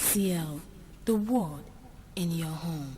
MCL, the ward in your home.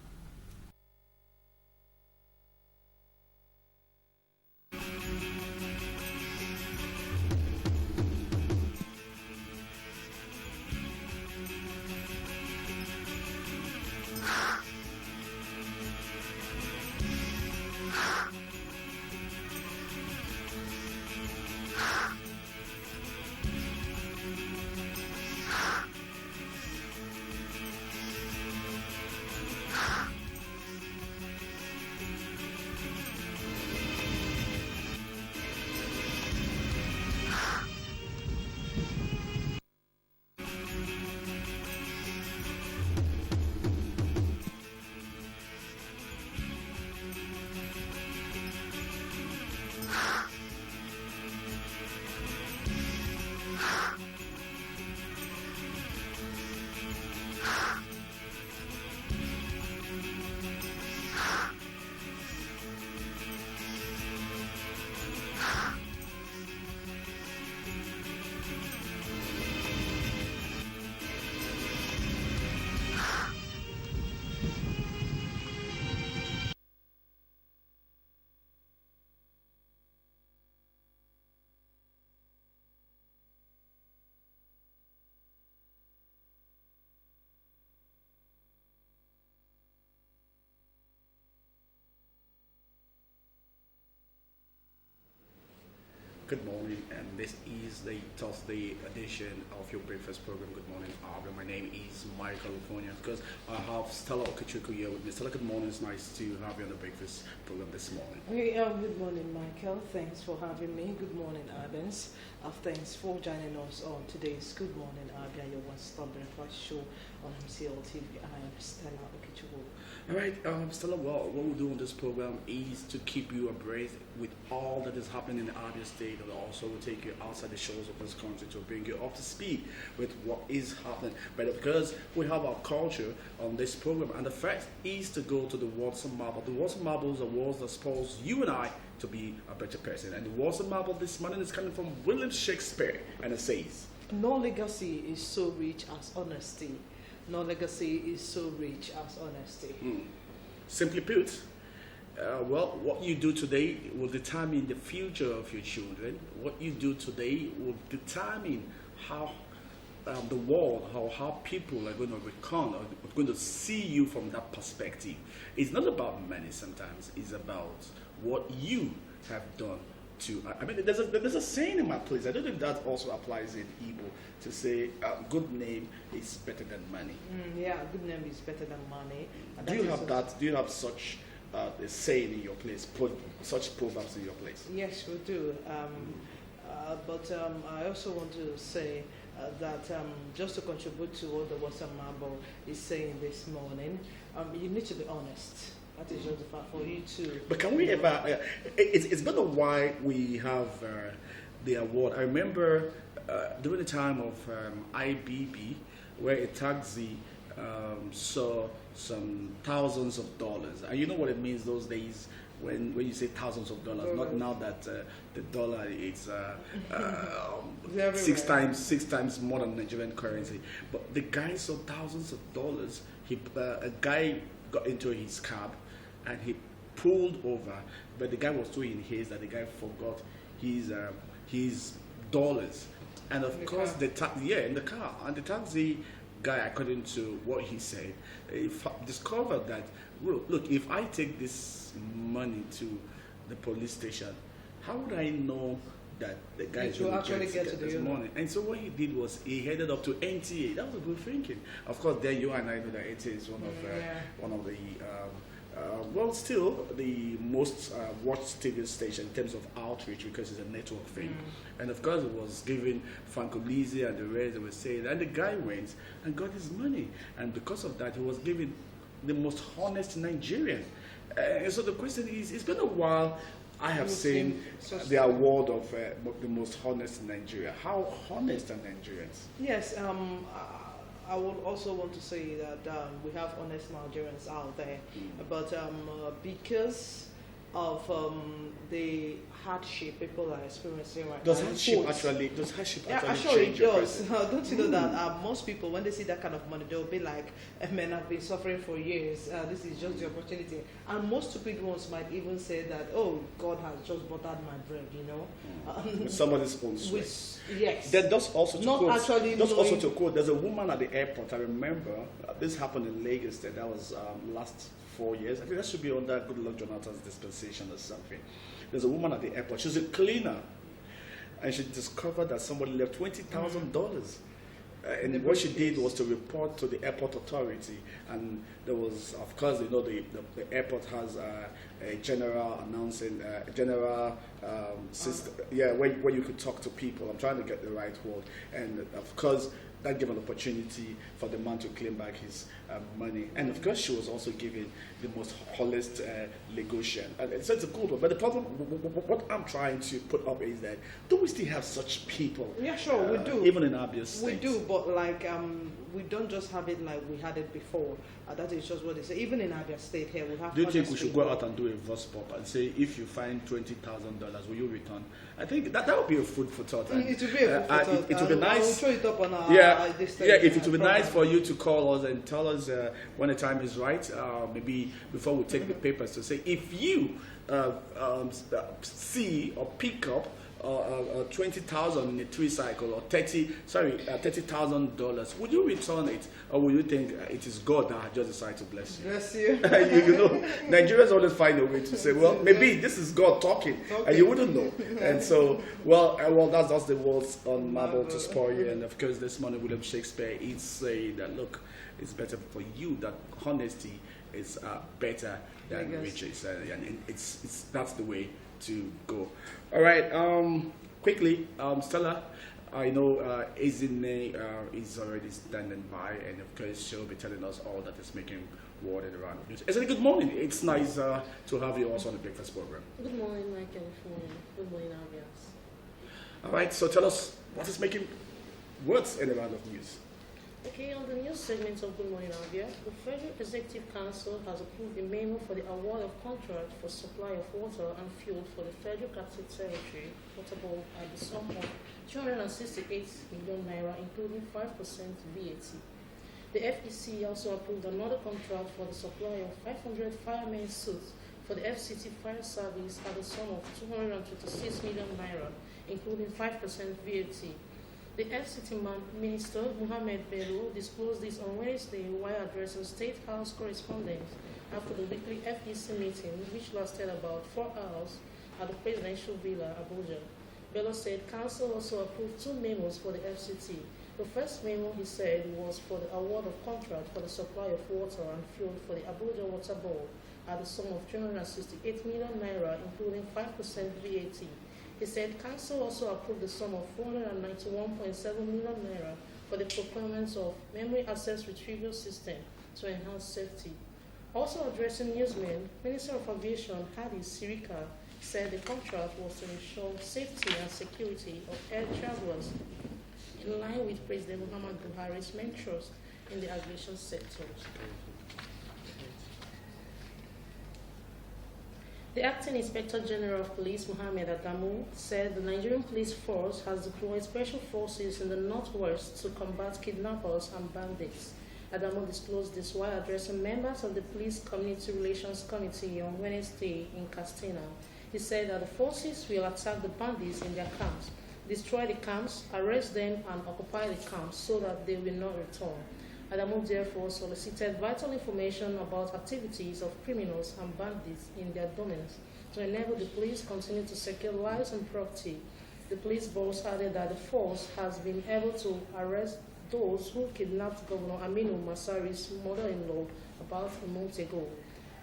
Good morning, and this is the Thursday edition of your breakfast program. Good morning, Abia. My name is Mike California. Of course, I have Stella Okechukwu here with me. Stella, good morning. It's nice to have you on the breakfast program this morning. Hey, good morning, Michael. Thanks for having me. Good morning, Abians. Thanks for joining us on today's Good Morning, Abia, your one-stop breakfast show on MCLtv. I am Stella Okechukwu. All right, Stella, well, what we'll do on this program is to keep you abreast with all that is happening in the Abia state, and also we'll take you outside the shores of this country to bring you up to speed with what is happening. But because we have our culture on this program, and the first is to go to the Words of Marble. The Words of Marble are words that suppose you and I to be a better person. And the Words of Marble this morning is coming from William Shakespeare, and it says, "No legacy is so rich as honesty. No legacy is so rich as honesty." Simply put, well, what you do today will determine the future of your children. What you do today will determine how the world, how people are going to recon, are going to see you from that perspective. It's not about money sometimes, it's about what you have done to. I mean, there's a saying in my place. I don't think that also applies in Igbo to say good name is better than money. Yeah, good name is better than money. Do you have that? Do you have such a saying in your place? Such proverbs in your place? Yes, we do. But I also want to say that just to contribute to what the Water Marble is saying this morning, you need to be honest. That is just the fact for you too. But can we ever? It's been a while we have the award. I remember during the time of IBB, where a taxi saw some thousands of dollars, and you know what it means those days when you say thousands of dollars. Not now that the dollar is six times more than Nigerian currency. But the guy saw thousands of dollars. A guy got into his cab and he pulled over, but the guy was so in haste that the guy forgot his dollars, and of course in the car, and the taxi guy, according to what he said, he discovered that look, if I take this money to the police station, how would I know that the guy is going to get this money? And so what he did was he headed up to NTA. That was a good thinking. Of course, then you and I know that NTA is one of the well, still the most watched TV station in terms of outreach, because it's a network thing. And of course, it was giving Franco Lizzie and the rest, they were saying, and the guy went and got his money, and because of that, he was given the most honest Nigerian. And so the question is, it's been a while. I have seen the award of the most honest in Nigeria. How honest are Nigerians? Yes, I would also want to say that we have honest Nigerians out there, but because of the hardship people are experiencing right Does now. hardship actually Yeah, actually change it your does. person? Don't you know that most people, when they see that kind of money, they'll be like, man, I've been suffering for years. This is just the opportunity. And most stupid ones might even say that, oh, God has just buttered my bread, you know. With somebody's own sweat. Yes. Then just also to Not quote, actually just also knowing- to quote, there's a woman at the airport. I remember this happened in Lagos. That was last 4 years. I think that should be under Goodluck Jonathan's dispensation or something. There's a woman at the airport. She's a cleaner, and she discovered that somebody left $20,000. And what she did was to report to the airport authority, and there was, of course, you know, the airport has a general announcing, general system, where you could talk to people. I'm trying to get the right word, and of course, that gave an opportunity for the man to claim back his money. And of course, she was also given the most honest negotiation. And it's a good one. But the problem, what I'm trying to put up is that, do we still have such people? Yeah, sure, we do. Even in Abia State. We do, but like we don't just have it like we had it before. That is just what they say. Even in Abia State here, we have. Do you think we should go out and do a voice pop and say, if you find $20,000, will you return? I think that would be a food for thought. It would be a food for thought. It would be nice. We'll throw it up on our if it would be nice for you to call us and tell us when the time is right, maybe before we take the papers, to say if you see or pick up 20,000 in a 3-cycle or $30,000, would you return it, or will you think it is God that has just decided to bless you? Bless you. You know, Nigerians always find a way to say, well, maybe this is God talking, and you wouldn't know. And so, well, that's the words on marble to spoil you. And of course, this morning William Shakespeare is saying that, look, it's better for you that honesty is better than riches, and it's that's the way to go. All right, quickly, Stella, I know Ezine is already standing by, and of course she'll be telling us all that is making word in the round of news. Ezine, good morning. It's nice to have you also on the breakfast program. Good morning, my California. Good morning, Avias. All right, so tell us what is making words in the round of news. Okay, on the news segment of Good Morning Abia, the Federal Executive Council has approved the memo for the award of contract for supply of water and fuel for the Federal Capital Territory, portable at the sum of 268 million naira, including 5% VAT. The FEC also approved another contract for the supply of 500 firemen suits for the FCT Fire Service at the sum of 226 million naira, including 5% VAT. The FCT Minister, Mohammed Bello, disclosed this on Wednesday while addressing State House correspondents after the weekly FEC meeting, which lasted about 4 hours at the Presidential Villa, Abuja. Bello said Council also approved 2 memos for the FCT. The first memo, he said, was for the award of contract for the supply of water and fuel for the Abuja Water Board at the sum of 368 million naira, including 5% VAT. He said Council also approved the sum of 491.7 million naira for the procurement of memory access retrieval system to enhance safety. Also addressing newsmen, Minister of Aviation Hadi Sirika said the contract was to ensure safety and security of air travelers in line with President Muhammad Buhari's main trust in the aviation sector. The Acting Inspector General of Police, Mohammed Adamu, said the Nigerian police force has deployed special forces in the northwest to combat kidnappers and bandits. Adamu disclosed this while addressing members of the Police Community Relations Committee on Wednesday in Castina. He said that the forces will attack the bandits in their camps, destroy the camps, arrest them, and occupy the camps so that they will not return. Adamu therefore solicited vital information about activities of criminals and bandits in their domains to enable the police continue to secure lives and property. The police boss added that the force has been able to arrest those who kidnapped Governor Aminu Masari's mother-in-law about a month ago.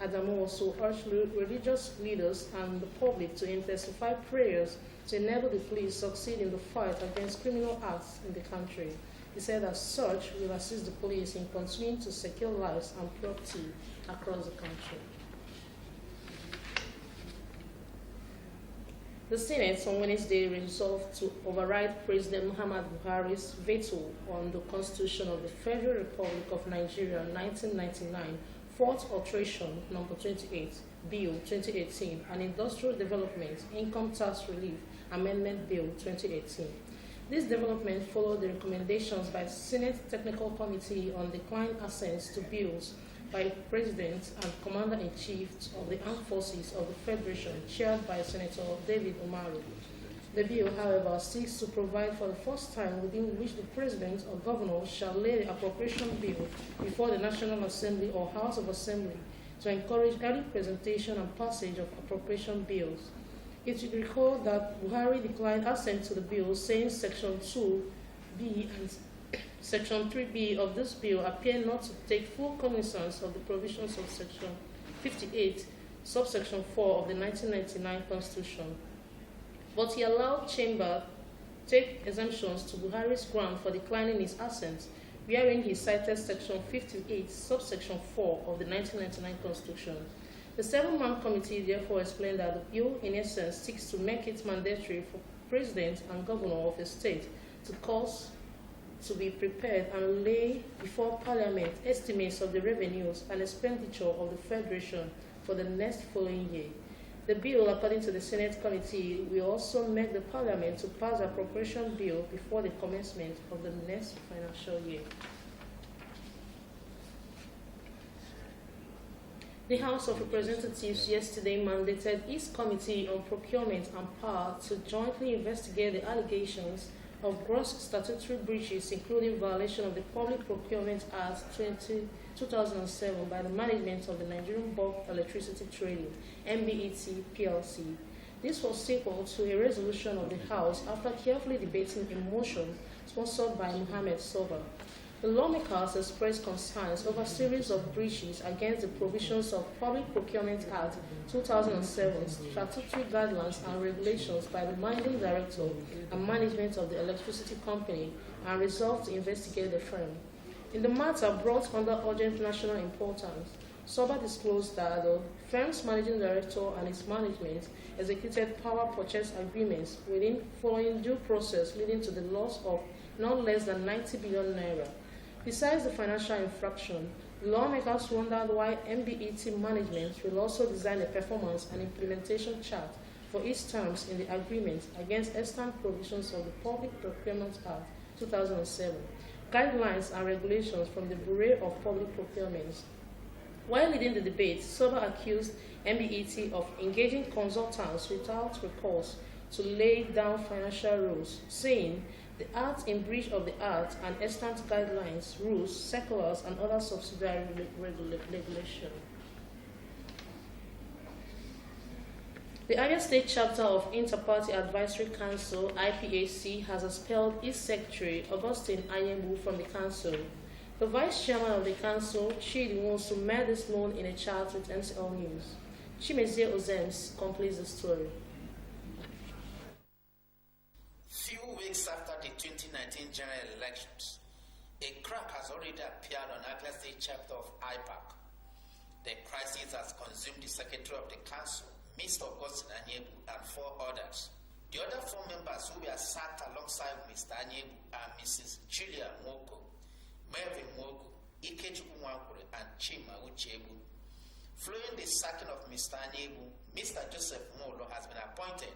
Adamu also urged religious leaders and the public to intensify prayers to enable the police succeed in the fight against criminal acts in the country. He said as such will assist the police in continuing to secure lives and property across the country. The Senate on Wednesday resolved to override President Muhammad Buhari's veto on the Constitution of the Federal Republic of Nigeria 1999 Fourth Alteration Number 28, Bill 2018, and Industrial Development Income Tax Relief Amendment Bill 2018. This development followed the recommendations by the Senate Technical Committee on Declined Assents to Bills by President and Commander-in-Chief of the Armed Forces of the Federation, chaired by Senator David Umaru. The bill, however, seeks to provide for the first time within which the President or Governor shall lay the appropriation bill before the National Assembly or House of Assembly to encourage early presentation and passage of appropriation bills. It should recall that Buhari declined assent to the bill, saying Section 2B and Section 3B of this bill appear not to take full cognizance of the provisions of Section 58, subsection 4 of the 1999 Constitution. But he allowed Chamber take exemptions to Buhari's ground for declining his assent, wherein he cited Section 58, subsection 4 of the 1999 Constitution. The seven-man committee therefore explained that the bill, in essence, seeks to make it mandatory for President and Governor of a state to cause to be prepared and lay before Parliament estimates of the revenues and expenditure of the Federation for the next following year. The bill, according to the Senate Committee, will also make the Parliament to pass the appropriation bill before the commencement of the next financial year. The House of Representatives yesterday mandated its Committee on Procurement and Power to jointly investigate the allegations of gross statutory breaches, including violation of the Public Procurement Act 2007 by the management of the Nigerian Bulk Electricity Trading, MBET PLC. This was sequel to a resolution of the House after carefully debating a motion sponsored by Mohammed Soba. The lawmakers expressed concerns over a series of breaches against the provisions of Public Procurement Act 2007, statutory guidelines and regulations by the Managing Director and management of the electricity company, and resolved to investigate the firm. In the matter brought under urgent national importance, Soba disclosed that the firm's managing director and its management executed power purchase agreements within following due process, leading to the loss of not less than 90 billion naira. Besides the financial infraction, lawmakers wondered why MBET management will also design a performance and implementation chart for its terms in the agreement against extant provisions of the Public Procurement Act 2007, guidelines and regulations from the Bureau of Public Procurement. While leading the debate, Soba accused MBET of engaging consultants without recourse to lay down financial rules, saying the act in breach of the act and extant guidelines, rules, circulars, and other subsidiary regulation. The Abia State chapter of Inter-Party Advisory Council, IPAC, has expelled its secretary, Augustine Anyebu, from the council. The vice chairman of the council, Chidi Nwosu, made this known in a chat with MCL News. Chimezie Ozems completes the story. Few weeks after the 2019 general elections, a crack has already appeared on Abia State chapter of IPAC. The crisis has consumed the secretary of the council, Mr. Augustine Anyebu, and 4 others. The other 4 members who were sacked alongside Mr. Anyebu are Mrs. Julia Mwoko, Mervyn Mwoko, Ikechukwu Nwankure, and Chima Uchebu. Following the sacking of Mr. Anyebu, Mr. Joseph Molo has been appointed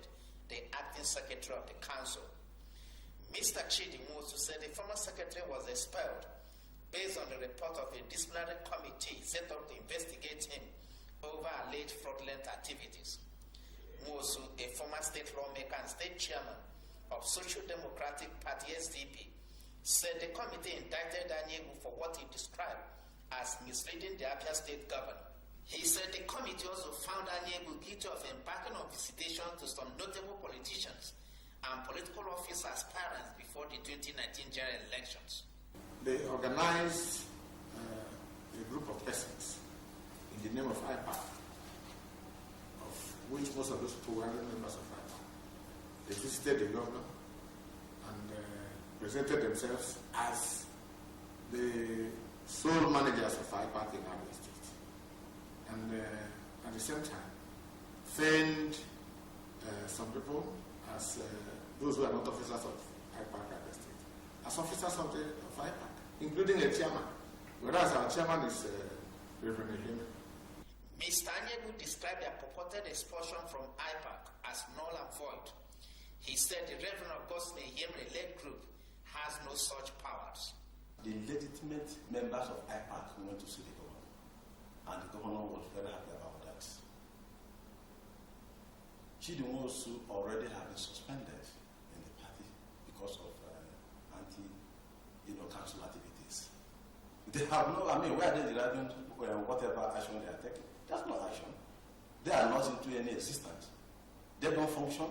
the acting secretary of the council. Mr. Chidi Nwosu said the former secretary was expelled based on the report of a disciplinary committee set up to investigate him over alleged fraudulent activities. Nwosu, a former state lawmaker and state chairman of Social Democratic Party SDP, said the committee indicted Anyebu for what he described as misleading the Abia State governor. He said the committee also found Anyebu guilty of embarking on visitation to some notable politicians and political office aspirants before the 2019 general elections. They organized a group of persons in the name of IPAC, of which most of those people were members of IPAC. They visited the governor and presented themselves as the sole managers of IPAC in Abia State. And at the same time, feigned some people as those who are not officers of IPAC at the state, as officers of IPAC, including a chairman. Whereas our chairman is Reverend Ehime. Mr. Anyebu described the purported expulsion from IPAC as null and void. He said the Reverend Augustine Ehime-led group has no such powers. The legitimate members of IPAC went to see the governor, and the governor was very happy about that. Chidimosu already had been suspended in the party because of council activities. They have no, where are they deriving whatever action they are taking? That's not action. They are not into any existence. They don't function.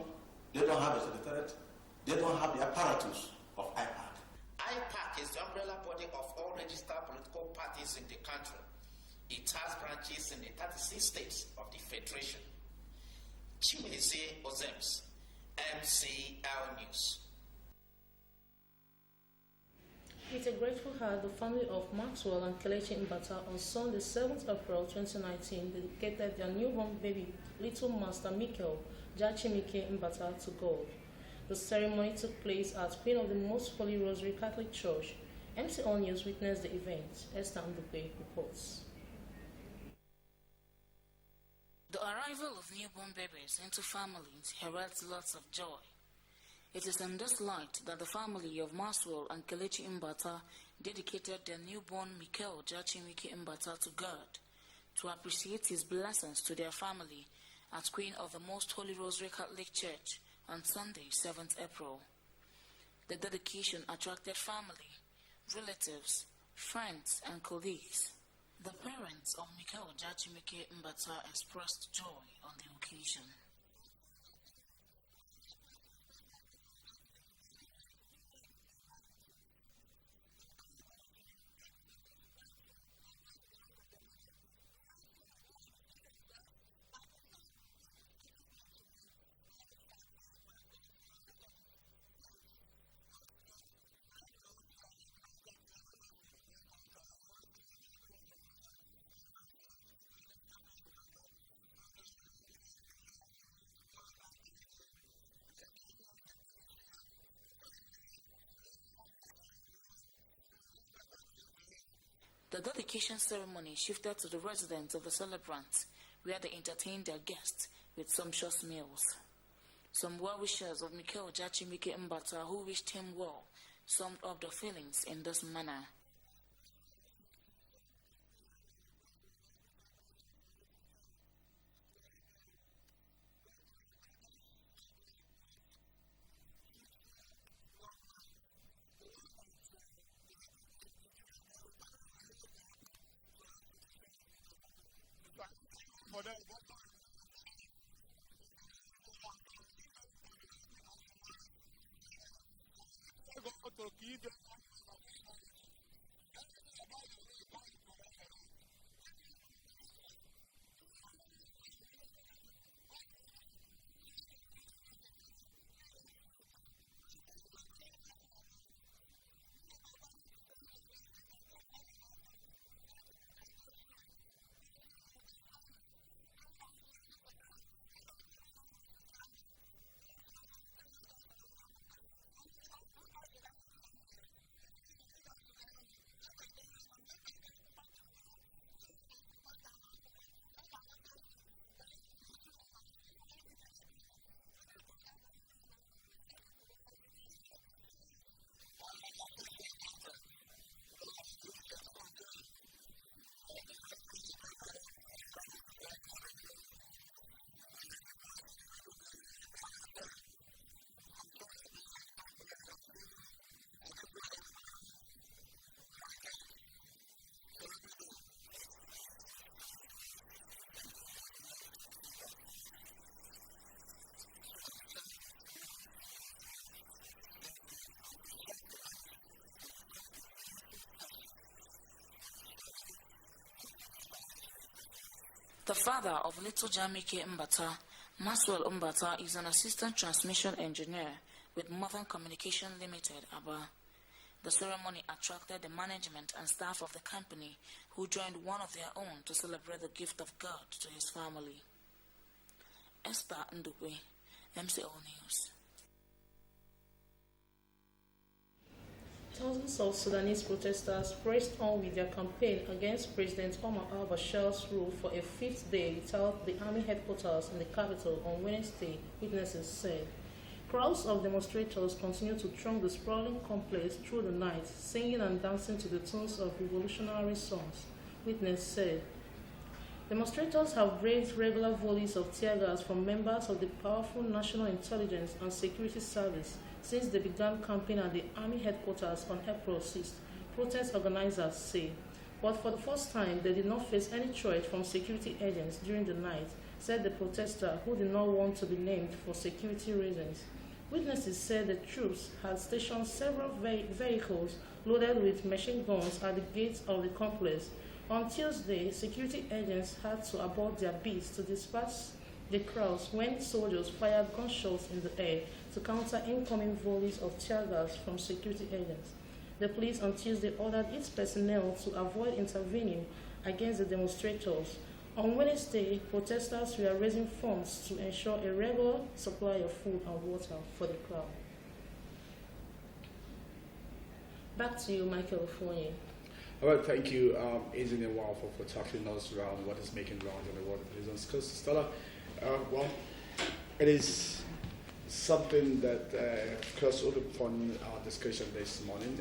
They don't have a secretariat. They don't have the apparatus of IPAC. IPAC is the umbrella body of all registered political parties in the country. It has branches in the 36 states of the Federation. Chimeze Ozems, MCL News. With a grateful heart, the family of Maxwell and Kelechi Mbata on Sunday, 7th April 2019, dedicated their newborn baby, Little Master Michael Jachimike Mbata, to God. The ceremony took place at Queen of the Most Holy Rosary Catholic Church. MCL News witnessed the event. Esther Ndupe reports. The arrival of newborn babies into families heralds lots of joy. It is in this light that the family of Maxwell and Kelechi Mbata dedicated their newborn Michael Jachimike Mbata to God to appreciate his blessings to their family at Queen of the Most Holy Rosary Catholic Church on Sunday, 7th April. The dedication attracted family, relatives, friends, and colleagues. The parents of Michael Jachimike Mbata expressed joy on the occasion. The dedication ceremony shifted to the residence of the celebrants, where they entertained their guests with sumptuous meals. Some well-wishers of Michael Jachimike Mbata who wished him well summed up their feelings in this manner. The father of little Jamike Mbata, Maxwell Mbata, is an assistant transmission engineer with Modern Communication Limited, Abia. The ceremony attracted the management and staff of the company, who joined one of their own to celebrate the gift of God to his family. Esther thousands of Sudanese protesters pressed on with their campaign against President Omar al-Bashir's rule for a fifth day without the army headquarters in the capital on Wednesday, witnesses said. Crowds of demonstrators continued to throng the sprawling complex through the night, singing and dancing to the tunes of revolutionary songs, witnesses said. Demonstrators have raised regular volleys of tear gas from members of the powerful National Intelligence and Security Service since they began camping at the Army headquarters on April 6, protest organizers say. But for the first time, they did not face any threat from security agents during the night, said the protester, who did not want to be named for security reasons. Witnesses said the troops had stationed several vehicles loaded with machine guns at the gates of the complex. On Tuesday, security agents had to abort their beats to disperse the crowds when soldiers fired gunshots in the air to counter incoming volleys of tear gas from security agents. The police on Tuesday ordered its personnel to avoid intervening against the demonstrators. On Wednesday, protesters were raising funds to ensure a regular supply of food and water for the crowd. Back to you, Michael Ofonye. All right, thank you. Isn't it wonderful for talking us around what is making rounds in the world of prisons? Because Stella, well, it is something that, of course, opened upon our discussion this morning.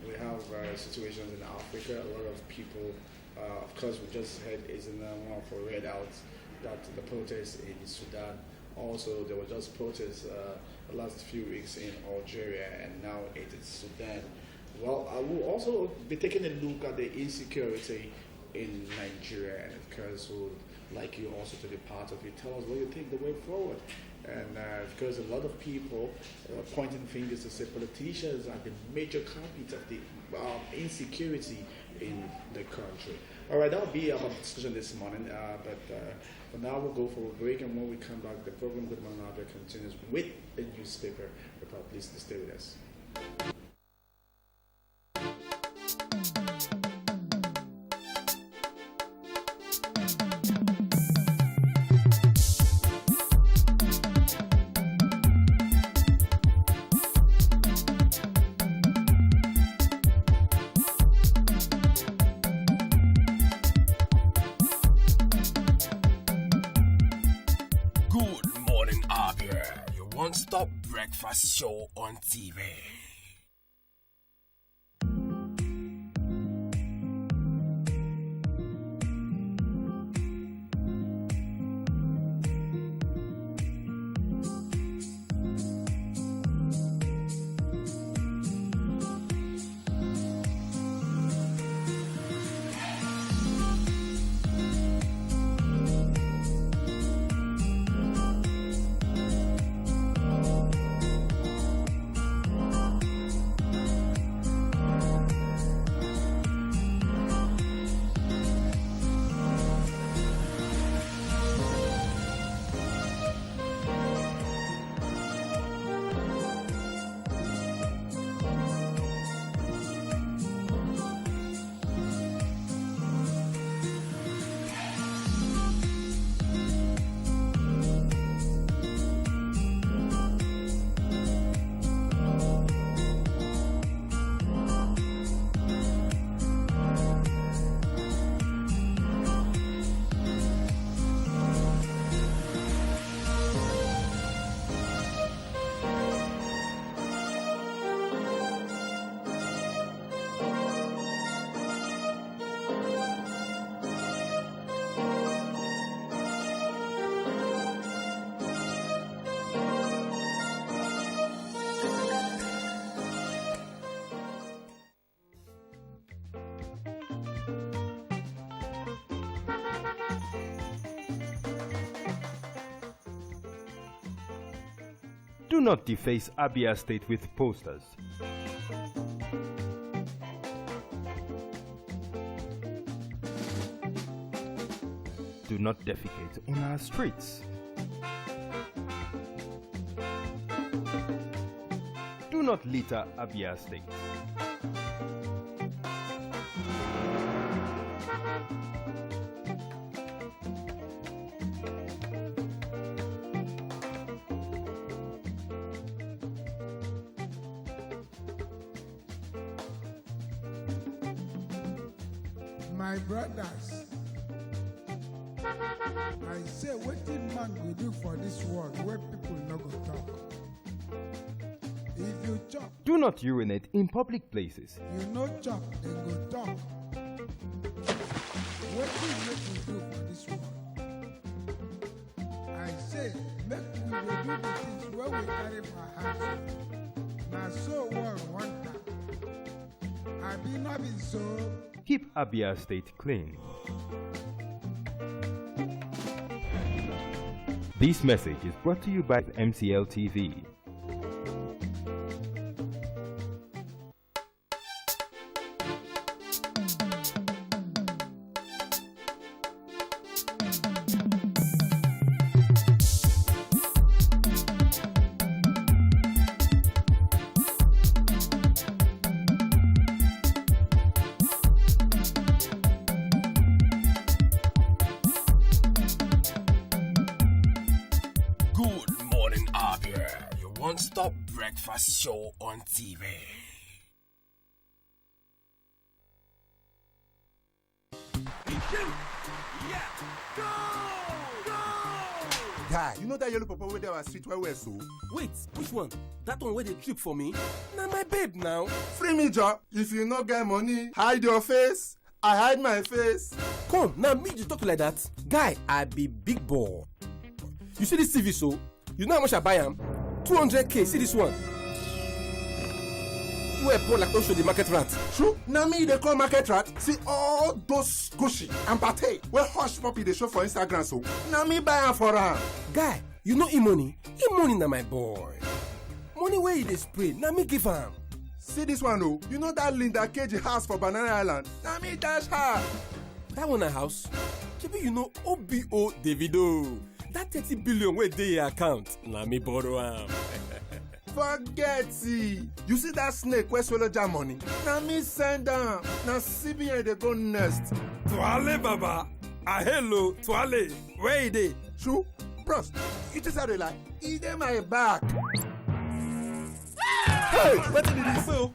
We have situations in Africa. A lot of people, of course, we just heard isn't wonderful read out that the protests in Sudan. Also, there were just protests the last few weeks in Algeria, and now it is Sudan. Well, I will also be taking a look at the insecurity in Nigeria, and of course, would like you also to be part of it. Tell us what you think the way forward. And because a lot of people pointing fingers to say politicians are the major culprit of the insecurity in the country. All right, that will be our discussion this morning. But for now, we'll go for a break, and when we come back, the program Good Morning Abia continues with the newspaper report. Please stay with us. One-stop breakfast show on TV. Do not deface Abia State with posters. Do not defecate on our streets. Do not litter Abia State. My brothers, I say wetin man go do for this world where people no go talk. If you chop, Do not urinate in public places. you no chop, then go talk. Wetin make we do for this world? I say make we dey do the things wey we carry for heart. Na so world want am. Abi no be so? Keep Abia State clean. This message is brought to you by MCLtv. Good morning, Abia. Your one-stop breakfast show on TV. Guy, you know that yellow papa wey dey our street where we so? Wait, which one? That one where they trip for me? Now my babe now. Free me job. If you no get money, hide your face. I hide my face. Come, now me you talk like that. Guy, I be big boy. You see this TV so? You know how much I buy am? 200k, see this one. You were poor like don't show the market rat. True. Now me they call market rat. See all those Gucci and Pate where hush puppy they show for Instagram so. Now me buy am for am. Guy, you know e-money? E-money na my boy. Money where you dey spray, now me give am. See this one oh. You know that Linda Cage house for Banana Island? Now me dash her. That one a house. Maybe you know OBO Davido. That 30 billion where dey your account. Now me borrow am. Forget it. You see that snake where swallow jam money? Now me send am. Now CBN they go next. Tuale Baba. Ah hello, Tuale. Where you dey? True. Bros, you just had a lie. He dey my back. Hey, what did you do?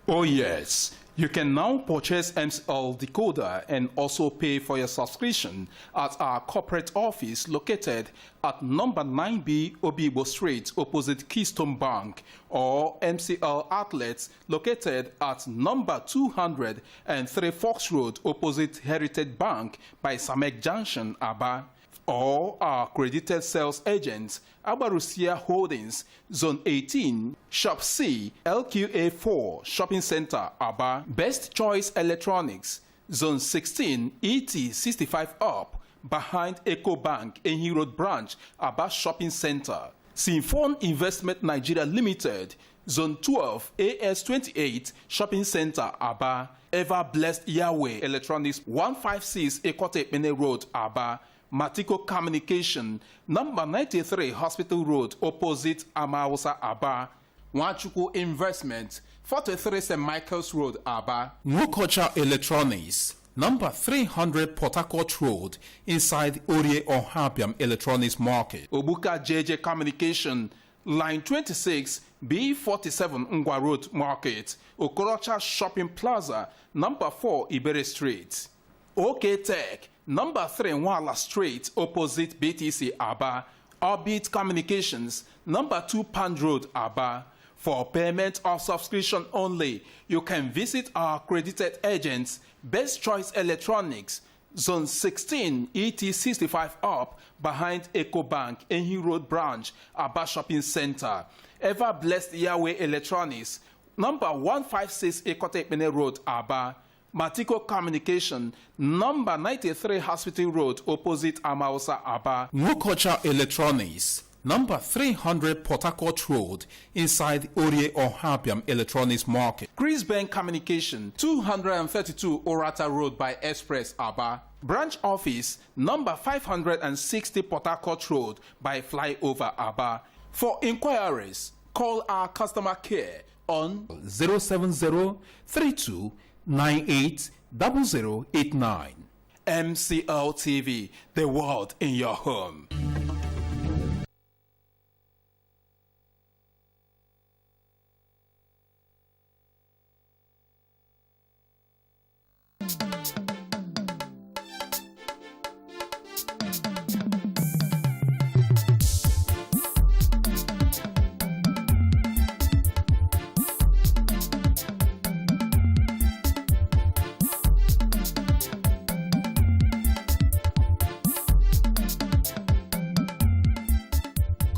Oh yes, you can now purchase MCL decoder and also pay for your subscription at our corporate office located at number 9B Obibo Street opposite Keystone Bank, or MCL outlets located at number 203 Fox Road opposite Heritage Bank by Samek Junction, Aba, or our accredited sales agents, Abarusia Holdings, Zone 18, Shop C, LQA4, Shopping Center, Aba, Best Choice Electronics, Zone 16, ET65 Up, behind Eco Bank, Ehi Road Branch, Aba Shopping Center, Symphone Investment Nigeria Limited, Zone 12, AS28, Shopping Center, Aba, Ever Blessed Yahweh Electronics, 156 Ekote Mene Road, Aba, Matiko Communication, number 93 Hospital Road, opposite Amausa, Aba. Wanchuku Investment, 43 St. Michael's Road, Aba. Nukocha Electronics, number 300 Port Harcourt Road, inside Orie Ohabiam Electronics Market. Obuka JJ Communication, line 26, B47 Ngwa Road Market, Okorocha Shopping Plaza, number 4 Ibere Street. OK Tech, number 3 Wala Street, opposite BTC, Aba. Orbit Communications, number 2 Pand Road, Aba. For payment or subscription only, you can visit our accredited agents, Best Choice Electronics, Zone 16, ET65 Up, behind Eco Bank, Ehi Road Branch, Aba Shopping Center. Ever Blessed Yahweh Electronics, number 156 Ekote Mene Road, Aba. Matiko Communication, number 93 Hospital Road, opposite Amausa, Aba. Nukocha Electronics, number 300 Port Harcourt Road, inside Orie Ohabiam Electronics Market. Chris Bank Communication, 232 Orata Road by Express, Aba. Branch Office, number 560 Port Harcourt Road by Flyover, Aba. For inquiries, call our customer care on 07032 980089. MCLtv, the world in your home.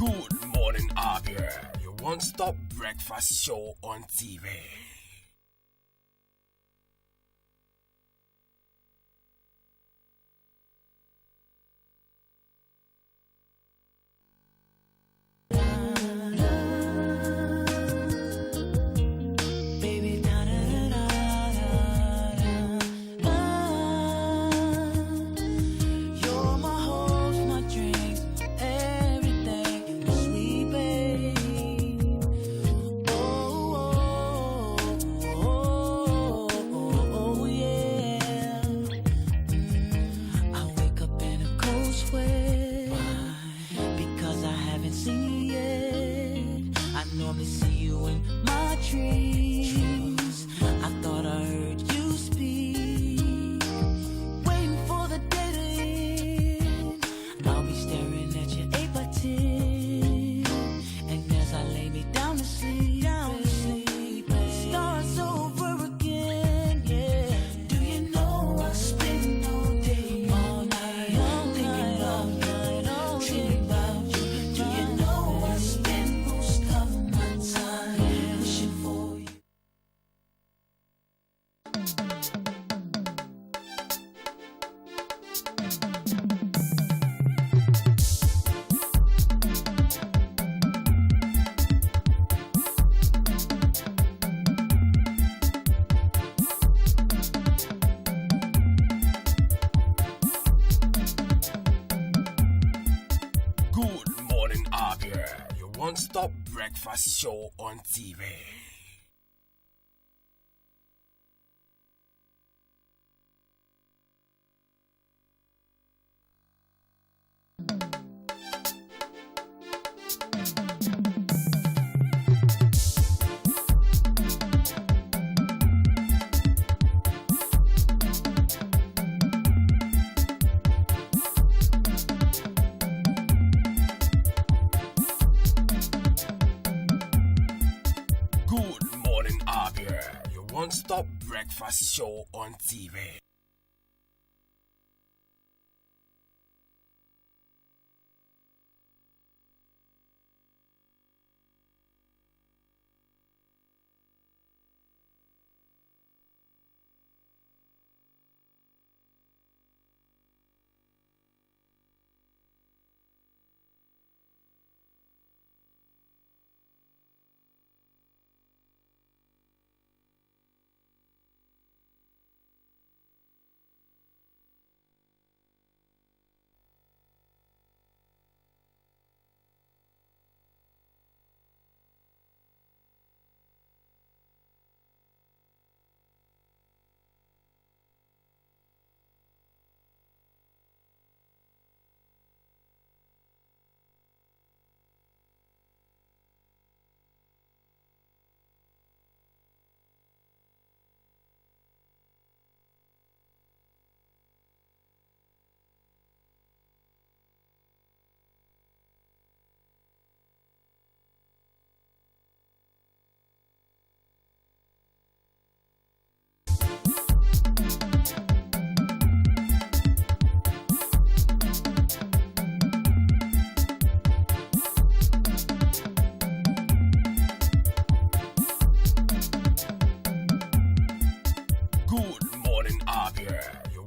Good morning, Abia, your one-stop breakfast show on TV. One-stop breakfast show on TV. One-stop breakfast show on TV.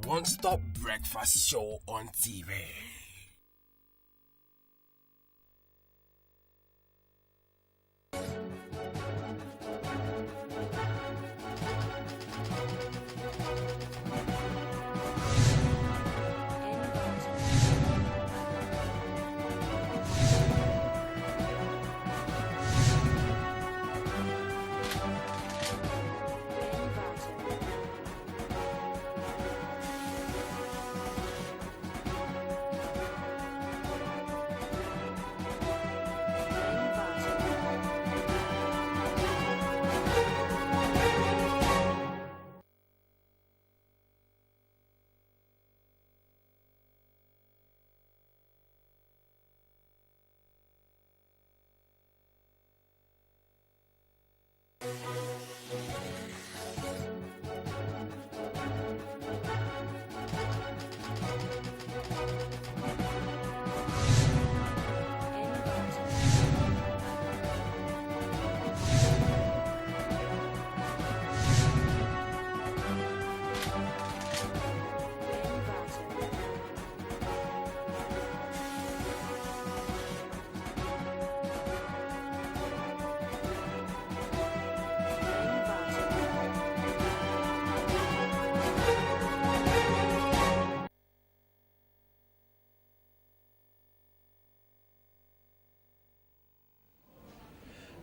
One-stop breakfast show on TV.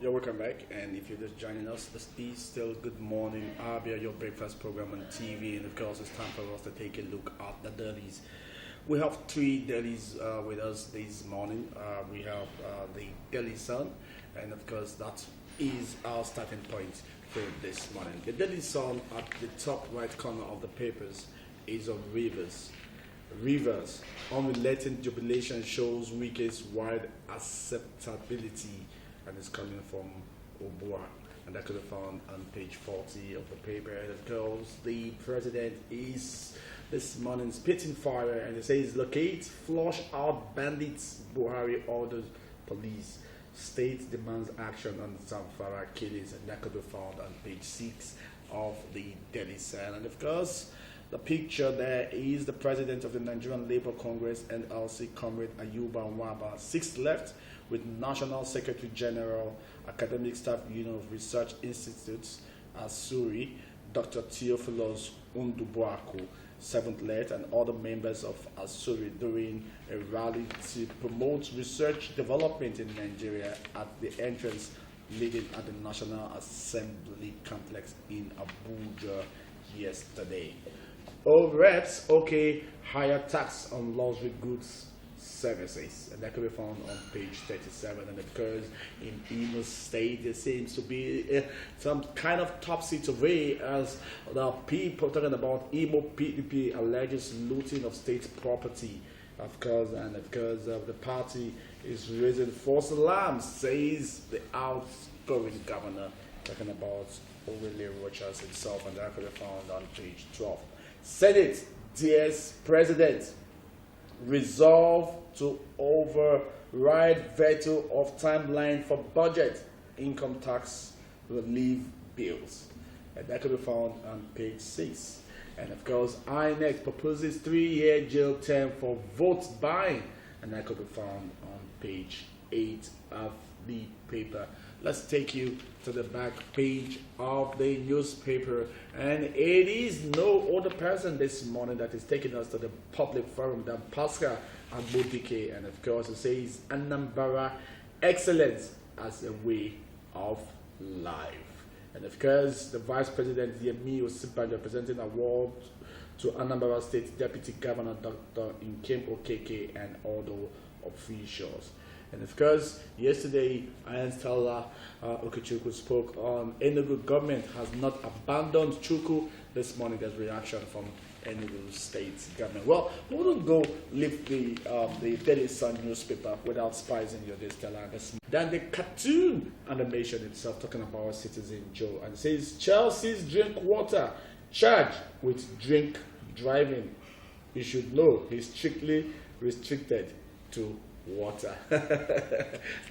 You're welcome back, and if you're just joining us, this is still Good Morning Abia, your breakfast program on TV, and of course it's time for us to take a look at the dailies. We have 3 dailies with us this morning. We have the Daily Sun, and of course that is our starting point for this morning. The Daily Sun at the top right corner of the papers is on Rivers. Rivers, unrelenting jubilation shows weakest wide acceptability, and it's coming from Obua, and that could be found on page 40 of the paper. And of course, the president is this morning spitting fire, and it says, locate, flush out bandits, Buhari orders police. State demands action on Zamfara killings, and that could be found on page 6 of the Daily Sun. And of course, the picture there is the president of the Nigerian Labour Congress, NLC, Comrade Ayuba Nwaba, 6th left, with National Secretary General, Academic Staff Union of Research Institutes, Asuri, Dr. Theophilus Undubuaku, 7th left, and other members of Asuri during a rally to promote research development in Nigeria at the entrance leading at the National Assembly complex in Abuja yesterday. Reps, okay, higher tax on luxury goods services, and that can be found on page 37. And of course, in Imo State, there seems to be some kind of topsy-turvy as the people talking about Imo PDP alleges looting of state property. Of course, and of course, the party is raising false alarms, says the outgoing governor, talking about Owele Rochas himself, and that can be found on page 12. Senate, DS President, resolve to override veto of timeline for budget income tax relief bills. And that can be found on page 6. And of course, INEC proposes 3-year jail term for vote buying, and that could be found on page 8 of the paper. Let's take you to the back page of the newspaper, and it is no other person this morning that is taking us to the public forum than Pascal Agbodike, and of course it says Anambra excellence as a way of life. And of course, the Vice President Yemi Osinbajo presenting award to Anambra State Deputy Governor Dr. Nkem Okeke and other officials. And of course, yesterday, Ian Stella Okechukwu spoke on Enugu government has not abandoned Chukwu. This morning, there's reaction from Enugu State government. Well, we wouldn't go leave the Daily Sun newspaper without spicing your day, Stella. Then the cartoon animation itself, talking about Citizen Joe, and it says Chelsea's drink water charged with drink driving. You should know he's strictly restricted to water.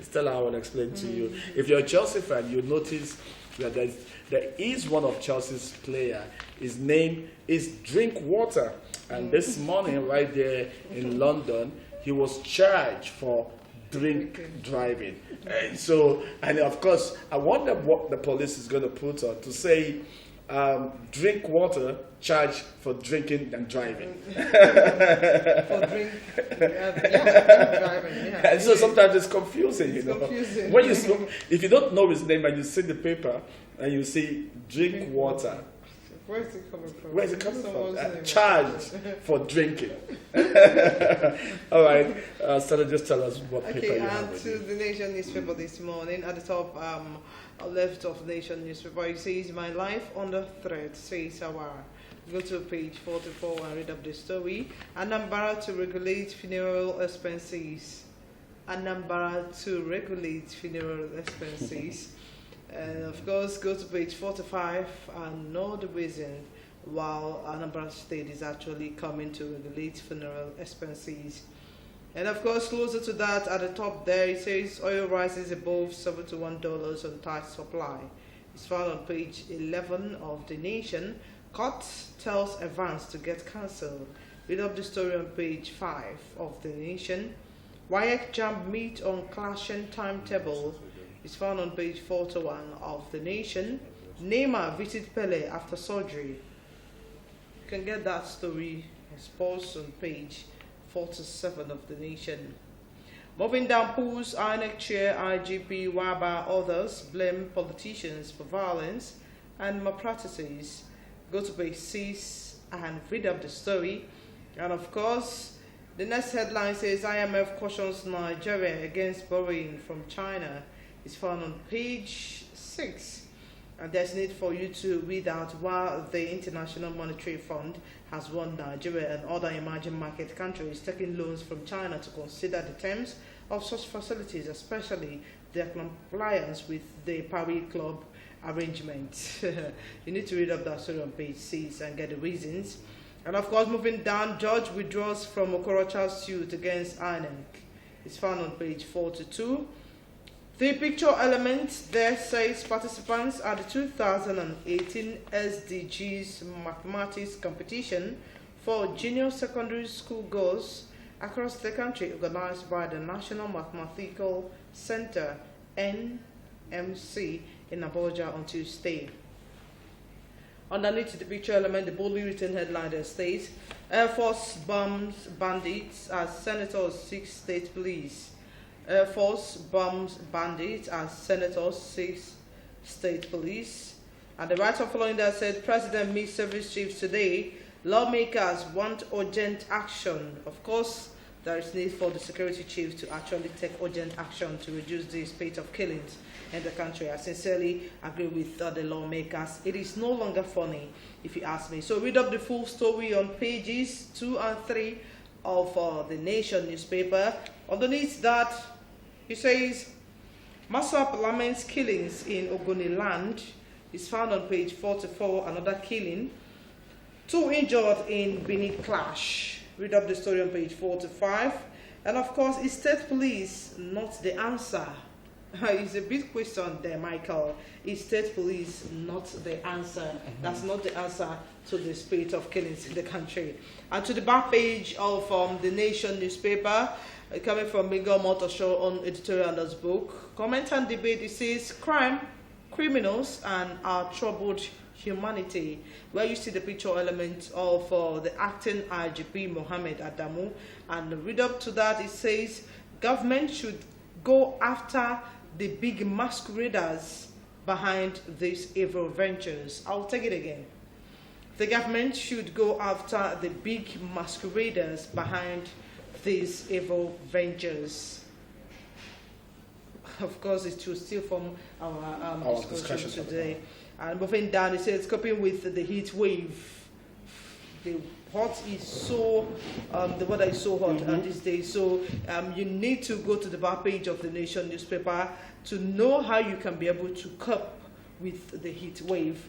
Stella, I will explain to you. If you're a Chelsea fan, you notice that there is one of Chelsea's player. His name is Drink Water, and this morning, right there in London, he was charged for drink driving. And of course, I wonder what the police is going to put on to say drink water, charge for drinking and driving. For drink, driving, yeah. And so sometimes it's confusing, you know. Confusing. When if you don't know his name and you see the paper and you see drink water, where's it coming from? Where's it coming from? Charge for drinking. All right, Stella, just tell us what paper you have. Okay, and to the Nation newspaper this morning, at the top left of the Nation newspaper, it says, "My life under threat," says Awara. Go to page 44 and read up the story. Anambra to regulate funeral expenses. Anambra to regulate funeral expenses. And of course, go to page 45 and know the reason why Anambra State is actually coming to regulate funeral expenses. And of course, closer to that, at the top there, it says oil rises above $71 on tight supply. It's found on page 11 of the Nation. Court tells Evans to get cancelled. Read up the story on page 5 of the Nation. WAEC JAMB meet on clashing timetable. It's found on page 41 of the Nation. Neymar visit Pele after surgery. You can get that story exposed on page 47 of the Nation. Moving down, pools, INEC chair, IGP, WABA, others blame politicians for violence and malpractices. Go to page 6 and read up the story. And of course, the next headline says IMF cautions Nigeria against borrowing from China. It's found on page 6. And there's need for you to read out why the International Monetary Fund has warned Nigeria and other emerging market countries taking loans from China to consider the terms of such facilities, especially their compliance with the Paris Club arrangement. You need to read up that story on page 6 and get the reasons. And of course, moving down, judge withdraws from Okorocha's suit against INEC. It's found on page 42. The picture element there says participants at the 2018 SDGs mathematics competition for junior secondary school girls across the country, organized by the National Mathematical Center, NMC, in Abuja on Tuesday. Underneath the picture element, the boldly written headline there states, Air Force bombs bandits as senators seek state police. Air Force bombs bandits as senators seek state police. And the writer following that said, President meets service chiefs today. Lawmakers want urgent action. Of course, there is need for the security chiefs to actually take urgent action to reduce the spate of killings in the country. I sincerely agree with the lawmakers. It is no longer funny, if you ask me. So read up the full story on pages 2 and 3 of the Nation newspaper. Underneath that, it says, Maswap laments killings in Ogoniland. Is found on page 44, another killing. 2 injured in Benin clash. Read up the story on page 45. And of course, is state police not the answer? It's a big question there, Michael. Is state police not the answer? That's not the answer to the spate of killings in the country. And to the back page of the Nation newspaper, coming from Miguel Motoshow on editorial on this book, comment and debate, it says, crime, criminals, and our troubled humanity, where you see the picture element of the acting IGP Mohammed Adamu. And read up to that, it says, government should go after the big masqueraders behind these evil ventures. I'll take it again. The government should go after the big masqueraders behind these evil ventures. Of course, it will still form our discussion today. And moving down, it says, coping with the heat wave. The hot is so, the weather is so hot these days. So you need to go to the back page of the Nation newspaper to know how you can be able to cope with the heat wave.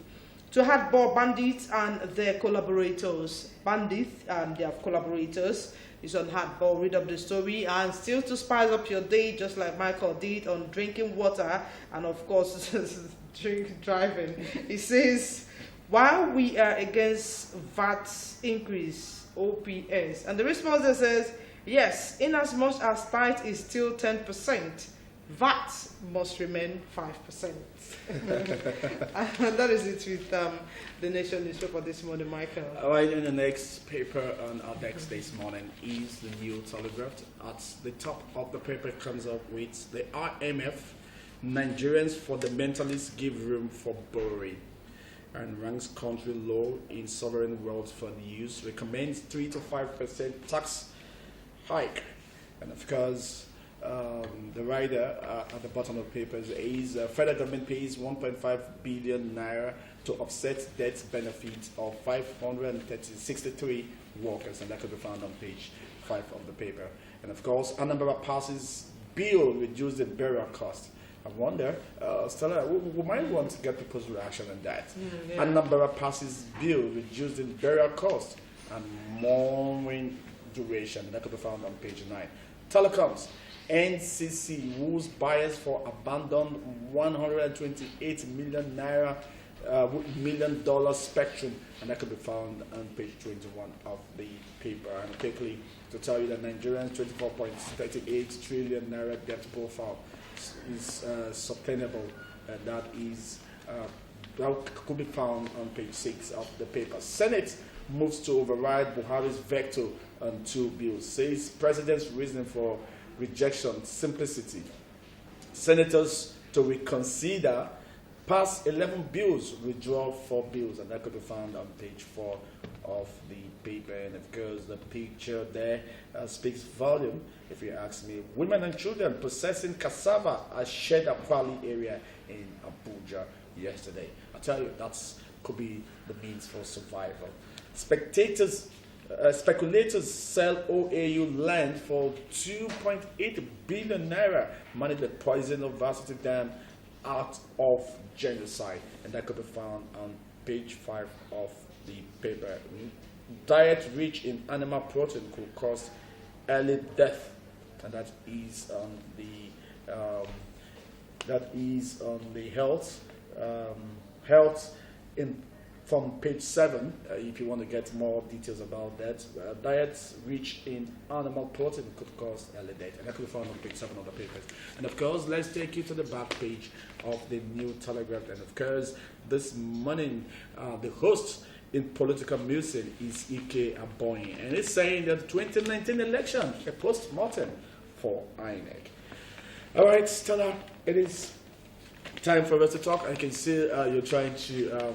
To hardball bandits and their collaborators. Bandits and their collaborators is on hardball. Read up the story. And still to spice up your day, just like Michael did, on drinking water and of course driving. It says, while we are against VAT increase, OPS. And the response there says, yes, in as much as tithe is still 10%, VAT must remain 5%. And that is it with the Nation newspaper this morning, Michael. All right, in the next paper on our desk this morning is the New Telegraph. At the top of the paper comes up with the IMF, Nigerians fundamentalists give room for borrowing, and ranks country low in sovereign wealth for the use, recommends 3 to 5% tax hike. And of course, the rider at the bottom of the paper is federal government pays 1.5 billion naira to offset debt benefits of 563 workers, and that could be found on page 5 of the paper. And of course, Anambra passes bill reduce the burial cost. I wonder, Stella, we might want to get people's reaction on that. Yeah. Anambra passes bill reducing burial cost and mourning duration. That could be found on page 9. Telecoms. NCC woos buyers for abandoned 128 million naira $1 million spectrum, and that could be found on page 21 of the paper. And quickly to tell you that Nigerians 24.38 trillion naira debt profile is sustainable, and that is that could be found on page 6 of the paper. Senate moves to override Buhari's veto on 2 bills. Says president's reason for rejection, simplicity. Senators to reconsider pass 11 bills, withdraw 4 bills, and that could be found on page 4 of the paper. And of course, the picture there speaks volume, if you ask me. Women and children processing cassava at Sheda Valley area in Abuja yesterday. I tell you, that's could be the means for survival. Speculators sell OAU land for 2.8 billion naira, money that poison of Varsity Dam out of genocide, and that could be found on page 5 of the paper. Diet rich in animal protein could cause early death, and that is on the health in from page 7, if you want to get more details about that. Diets rich in animal protein could cause early death, and that could be found on page 7 of the papers. And of course, let's take you to the back page of the New Telegraph. And of course, this morning, the host in political music is Ike Aboyin, and it's saying that the 2019 election, a post-mortem for INEC. All right, Stella, it is time for us to talk. I can see you're trying to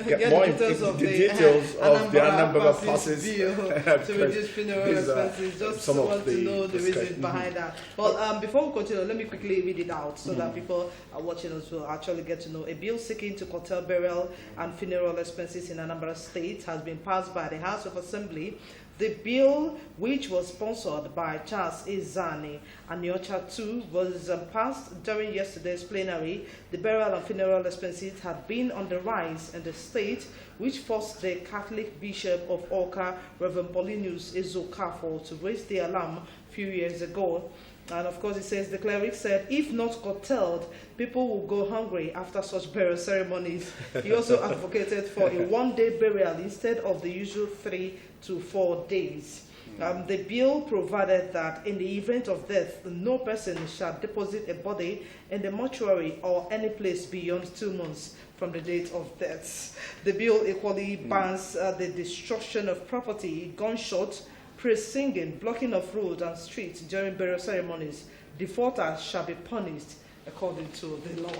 get more into the details of the Anambra passes bill to reduce funeral expenses. Just want to know the reason behind that. Well, before we continue, let me quickly read it out so that people are watching us will actually get to know. A bill seeking to curtail burial and funeral expenses in Anambra State has been passed by the House of Assembly. The bill, which was sponsored by Charles Izani and Nyocha II, was passed during yesterday's plenary. The burial and funeral expenses have been on the rise in the state, which forced the Catholic Bishop of Oka, Reverend Paulinus Ezokafo, to raise the alarm a few years ago. And of course, it says the cleric said, if not curtailed, people will go hungry after such burial ceremonies. He also advocated for a one-day burial instead of the usual 3 to 4 days. The bill provided that in the event of death, no person shall deposit a body in the mortuary or any place beyond 2 months from the date of death. The bill equally bans the destruction of property, gunshots, praise singing, blocking of roads and streets during burial ceremonies. Defaulters shall be punished according to the law.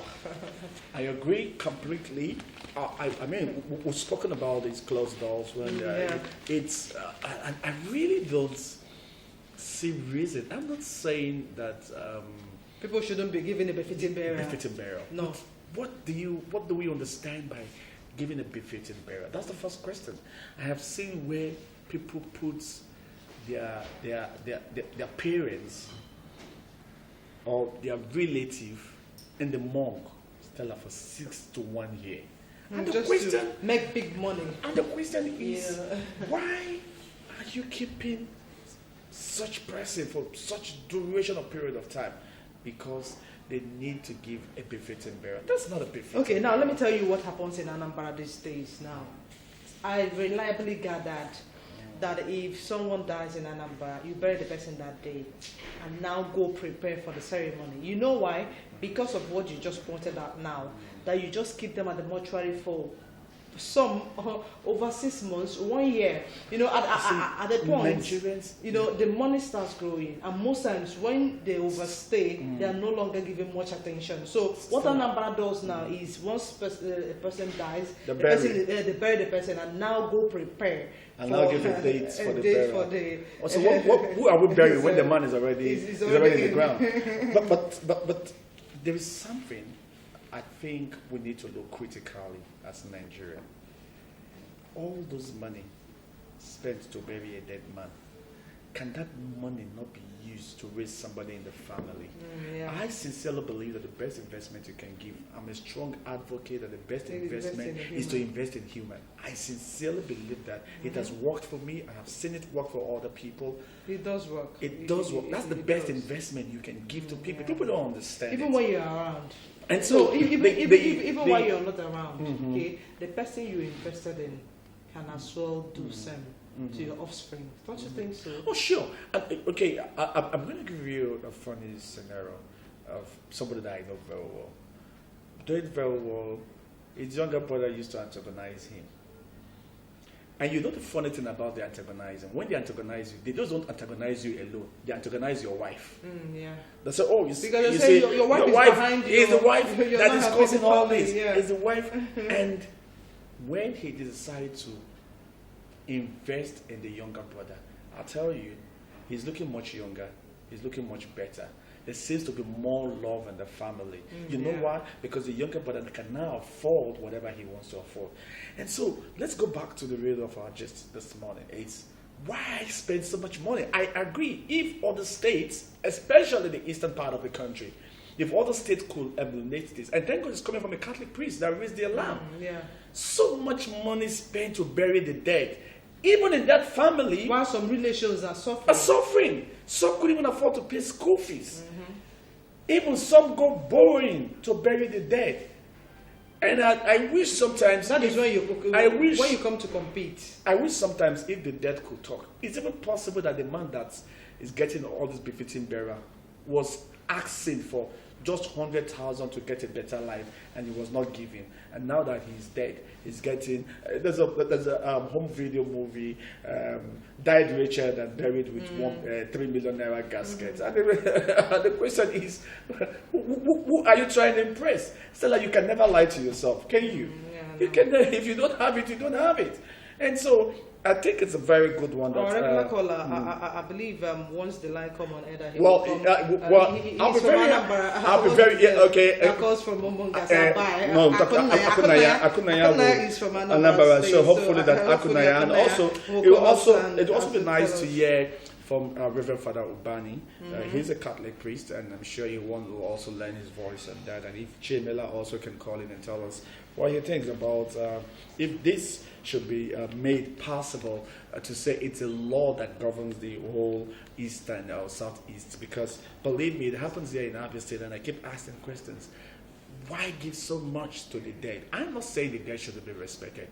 I agree completely. I mean, we've spoken about these closed doors when it's. I really don't see reason. I'm not saying that people shouldn't be given a befitting burial. Befitting burial. No. What do we understand by giving a befitting burial? That's the first question. I have seen where people put their parents or their relative in the morgue, Stella, for 6 to 1 year. And the just question, to make big money. And the question is, why are you keeping such person for such duration of period of time? Because they need to give a befitting burial. That's not a befitting. Okay, now let me tell you what happens in Anambra these days. Now, I reliably gathered that if someone dies in Anambra, you bury the person that day and now go prepare for the ceremony. You know why? Because of what you just pointed out now, that you just keep them at the mortuary for some over 6 months, 1 year. You know, at the point, you know, the money starts growing, and most times when they overstay, they are no longer given much attention. So what Anambra does now is once a person dies, they bury the person and now go prepare. And now give a date for the burial. So who are we burying when the man is already in the ground? But there is something I think we need to look critically as Nigeria. All those money spent to bury a dead man, can that money not be used to raise somebody in the family? I sincerely believe that the best investment you can give, I'm a strong advocate that the best investment is to invest in human. I sincerely believe that. It has worked for me. I have seen it work for other people. It does work. It does work. That's the best investment you can give to people. People don't understand even when you're around. And so even while you're not around, okay, the person you invested in can as well do same to your offspring. Don't you think so? Oh, sure. Okay, I'm going to give you a funny scenario of somebody that I know very well. Doing very well. His younger brother used to antagonize him. And you know the funny thing about the antagonizing? When they antagonize you, they just don't antagonize you alone. They antagonize your wife. Yeah. They say, oh, because they say your wife is behind you. It's the wife that is causing all this. Yeah. It's the wife. And when he decided to invest in the younger brother, I'll tell you, he's looking much younger. He's looking much better. There seems to be more love in the family. You know why? Because the younger brother can now afford whatever he wants to afford. And so let's go back to the real of our gist this morning. It's why spend so much money? I agree. If other states, especially the eastern part of the country, if other states could emulate this, and thank God it's coming from a Catholic priest that raised the alarm. So much money spent to bury the dead. Even in that family, while some relations are suffering. Some couldn't even afford to pay school fees. Even some go borrowing to bury the dead. And I wish sometimes that is when you come to compete. I wish sometimes if the dead could talk. It's even possible that the man that is getting all this befitting burial was asking for just 100,000 to get a better life, and he was not giving. And now that he's dead, he's getting. There's a home video movie, Died Richard and Buried with 3 million naira gasket. And the question is, who are you trying to impress? Stella, you can never lie to yourself, can you? You can. If you don't have it, you don't have it. And so I think it's a very good one. Our regular caller, I believe once the line come on air, he well, will come. I'll be very okay. That calls from Mombasa. No, Akunaya is from Anambra. State, So hopefully that hopefully Akunaya, and also it will also be nice to hear from Reverend Father Ubani. He's a Catholic priest, and I'm sure he will also lend his voice and that. And if Chimela also can call in and tell us what he thinks about if this should be made possible to say it's a law that governs the whole eastern or southeast. Because believe me, it happens here in Abia State, and I keep asking questions. Why give so much to the dead? I'm not saying the dead shouldn't be respected,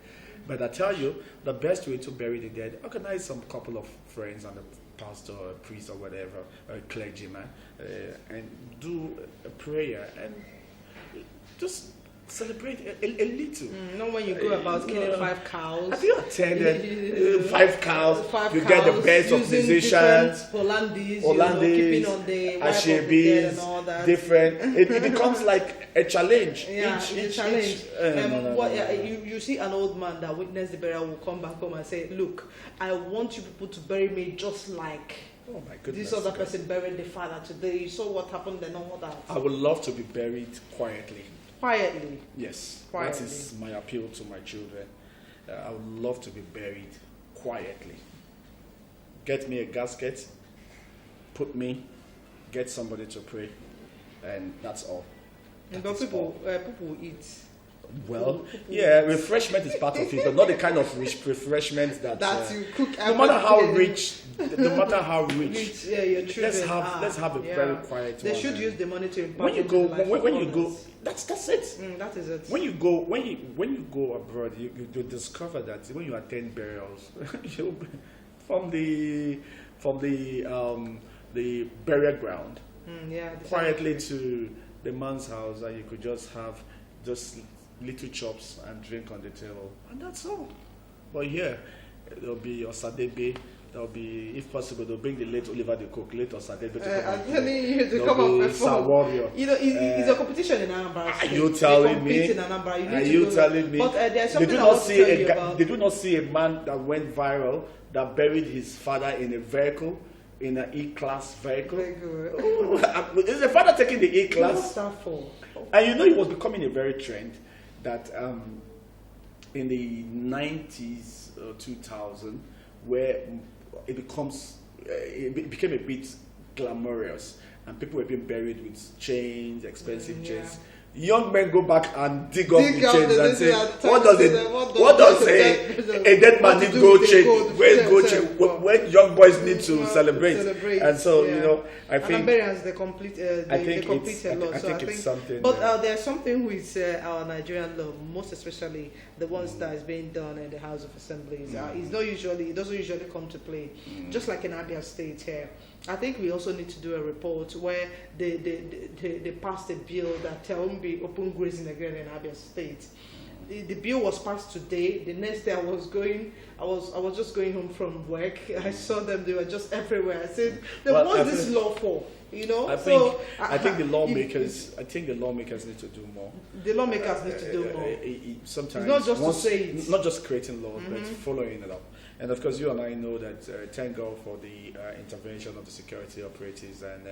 but I tell you, the best way to bury the dead, organize some couple of friends and a pastor or a priest or whatever, or a clergyman, and do a prayer and just celebrate a little. Not when you go about killing 5 cows. Have you attended 5 cows? You get the best of musicians, Hollandese, keeping on the Ashebis, and all that. different. It becomes like a challenge. It's a challenge. You see an old man that witnessed the burial will come back home and say, "Look, I want you people to bury me just like." Oh my goodness. This other person buried the father today. You saw what happened and all that. I would love to be buried quietly. Quietly. Yes. Quietly. That is my appeal to my children. I would love to be buried quietly. Get me a casket, get somebody to pray, and that's all. But people eat. Well, yeah, refreshment is part of it, but not the kind of refreshment that you cook. No matter how rich, yeah, your children let's have a very quiet. They should use the money to when you go. That's it. That is it. When you go abroad, you discover that when you attend burials, from the burial ground, quietly to the man's house, and you could just have just little chops and drink on the table, and that's all. But here, there'll be your sadebe. There'll be, if possible, they'll bring the late Oliver the Cook, late or sadebe to come. I'm telling you to come up perform. You know, it's a competition in Anambra. Are you telling me? Are you telling me? But there's something They do not see a man that went viral that buried his father in a vehicle. In an E-class vehicle. Is the father taking the E-class? What's that for? And you know, it was becoming a very trend that in the 90s or 2000, where it became a bit glamorous, and people were being buried with chains, expensive chains. Young men go back and dig up the chains and say, what does a dead man need gold chain? Where's gold chain? When young boys need to celebrate. And so, you know, I think Nigerians, they complete a lot. I think it's something. But there's something with our Nigerian law, most especially the ones that is being done in the House of Assemblies. It doesn't usually come to play. Just like in Abia State here. I think we also need to do a report where they passed a bill that will be open grazing again in Abia State. the bill was passed today. The next day I was just going home from work. I saw them; they were just everywhere. I said, "What's this law for?" You know. I think the lawmakers need to do more. The lawmakers need to do more. Sometimes it's not just to say it. Not just creating laws, but following it up. And of course, you and I know that. Thank God for the intervention of the security operatives and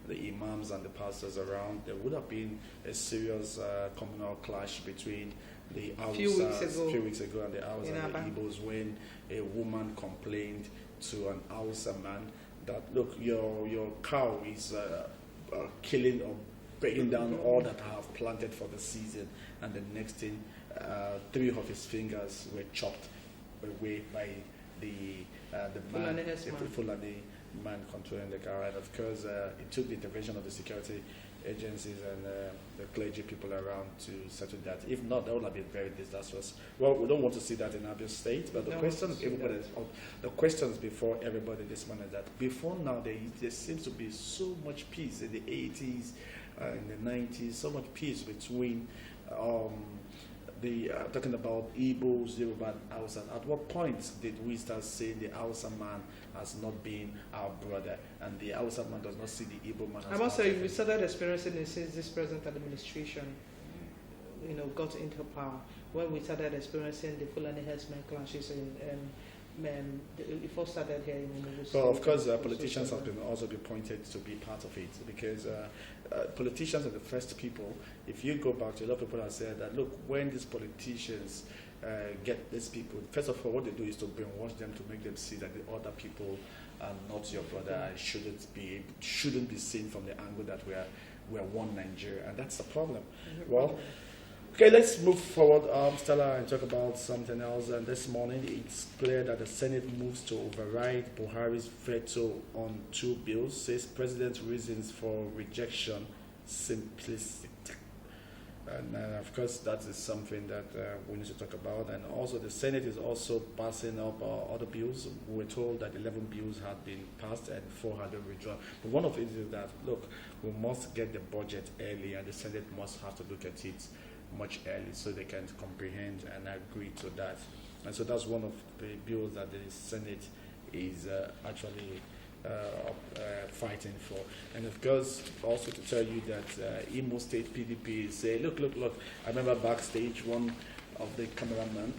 the imams and the pastors around. There would have been a serious communal clash between the Hausas few weeks ago and the Hausas and the Igbos when a woman complained to an Hausa man that, look, your cow is killing or breaking down all that I have planted for the season, and the next thing, 3 of his fingers were chopped away by the Fulani man controlling the cow. And of course, it took the intervention of the security agencies and the clergy people around to settle that. If not, that would have been very disastrous. Well, we don't want to see that in Abia State, but the questions before everybody this morning that before now there seems to be so much peace in the 80s, in the 90s, so much peace between talking about Igbos, Yoruba, and Hausa. At what point did we start saying the Hausa man has not been our brother, and the Hausa man does not see the Igbo man as I must say, we started experiencing it since this present administration, got into power. When we started experiencing the Fulani herdsmen clashes it first started here in the Well, of course, politicians have also been pointed to be part of it, because politicians are the first people. If you go back to a lot of people have said that, look, when these politicians get these people, first of all, what they do is to brainwash them to make them see that the other people are not your brother and shouldn't be seen from the angle that we're one Nigeria, and that's the problem. Well, okay, let's move forward, Stella, and talk about something else. And this morning, it's clear that the Senate moves to override Buhari's veto on 2 bills, says President's reasons for rejection simplicity. And of course, that is something that we need to talk about. And also, the Senate is also passing up other bills. We were told that 11 bills had been passed and 4 had been withdrawn. But one of it is that, look, we must get the budget early, and the Senate must have to look at it much early so they can comprehend and agree to that. And so that's one of the bills that the Senate is actually fighting for. And of course, also to tell you that Imo State PDP say, look, I remember backstage one of the cameraman,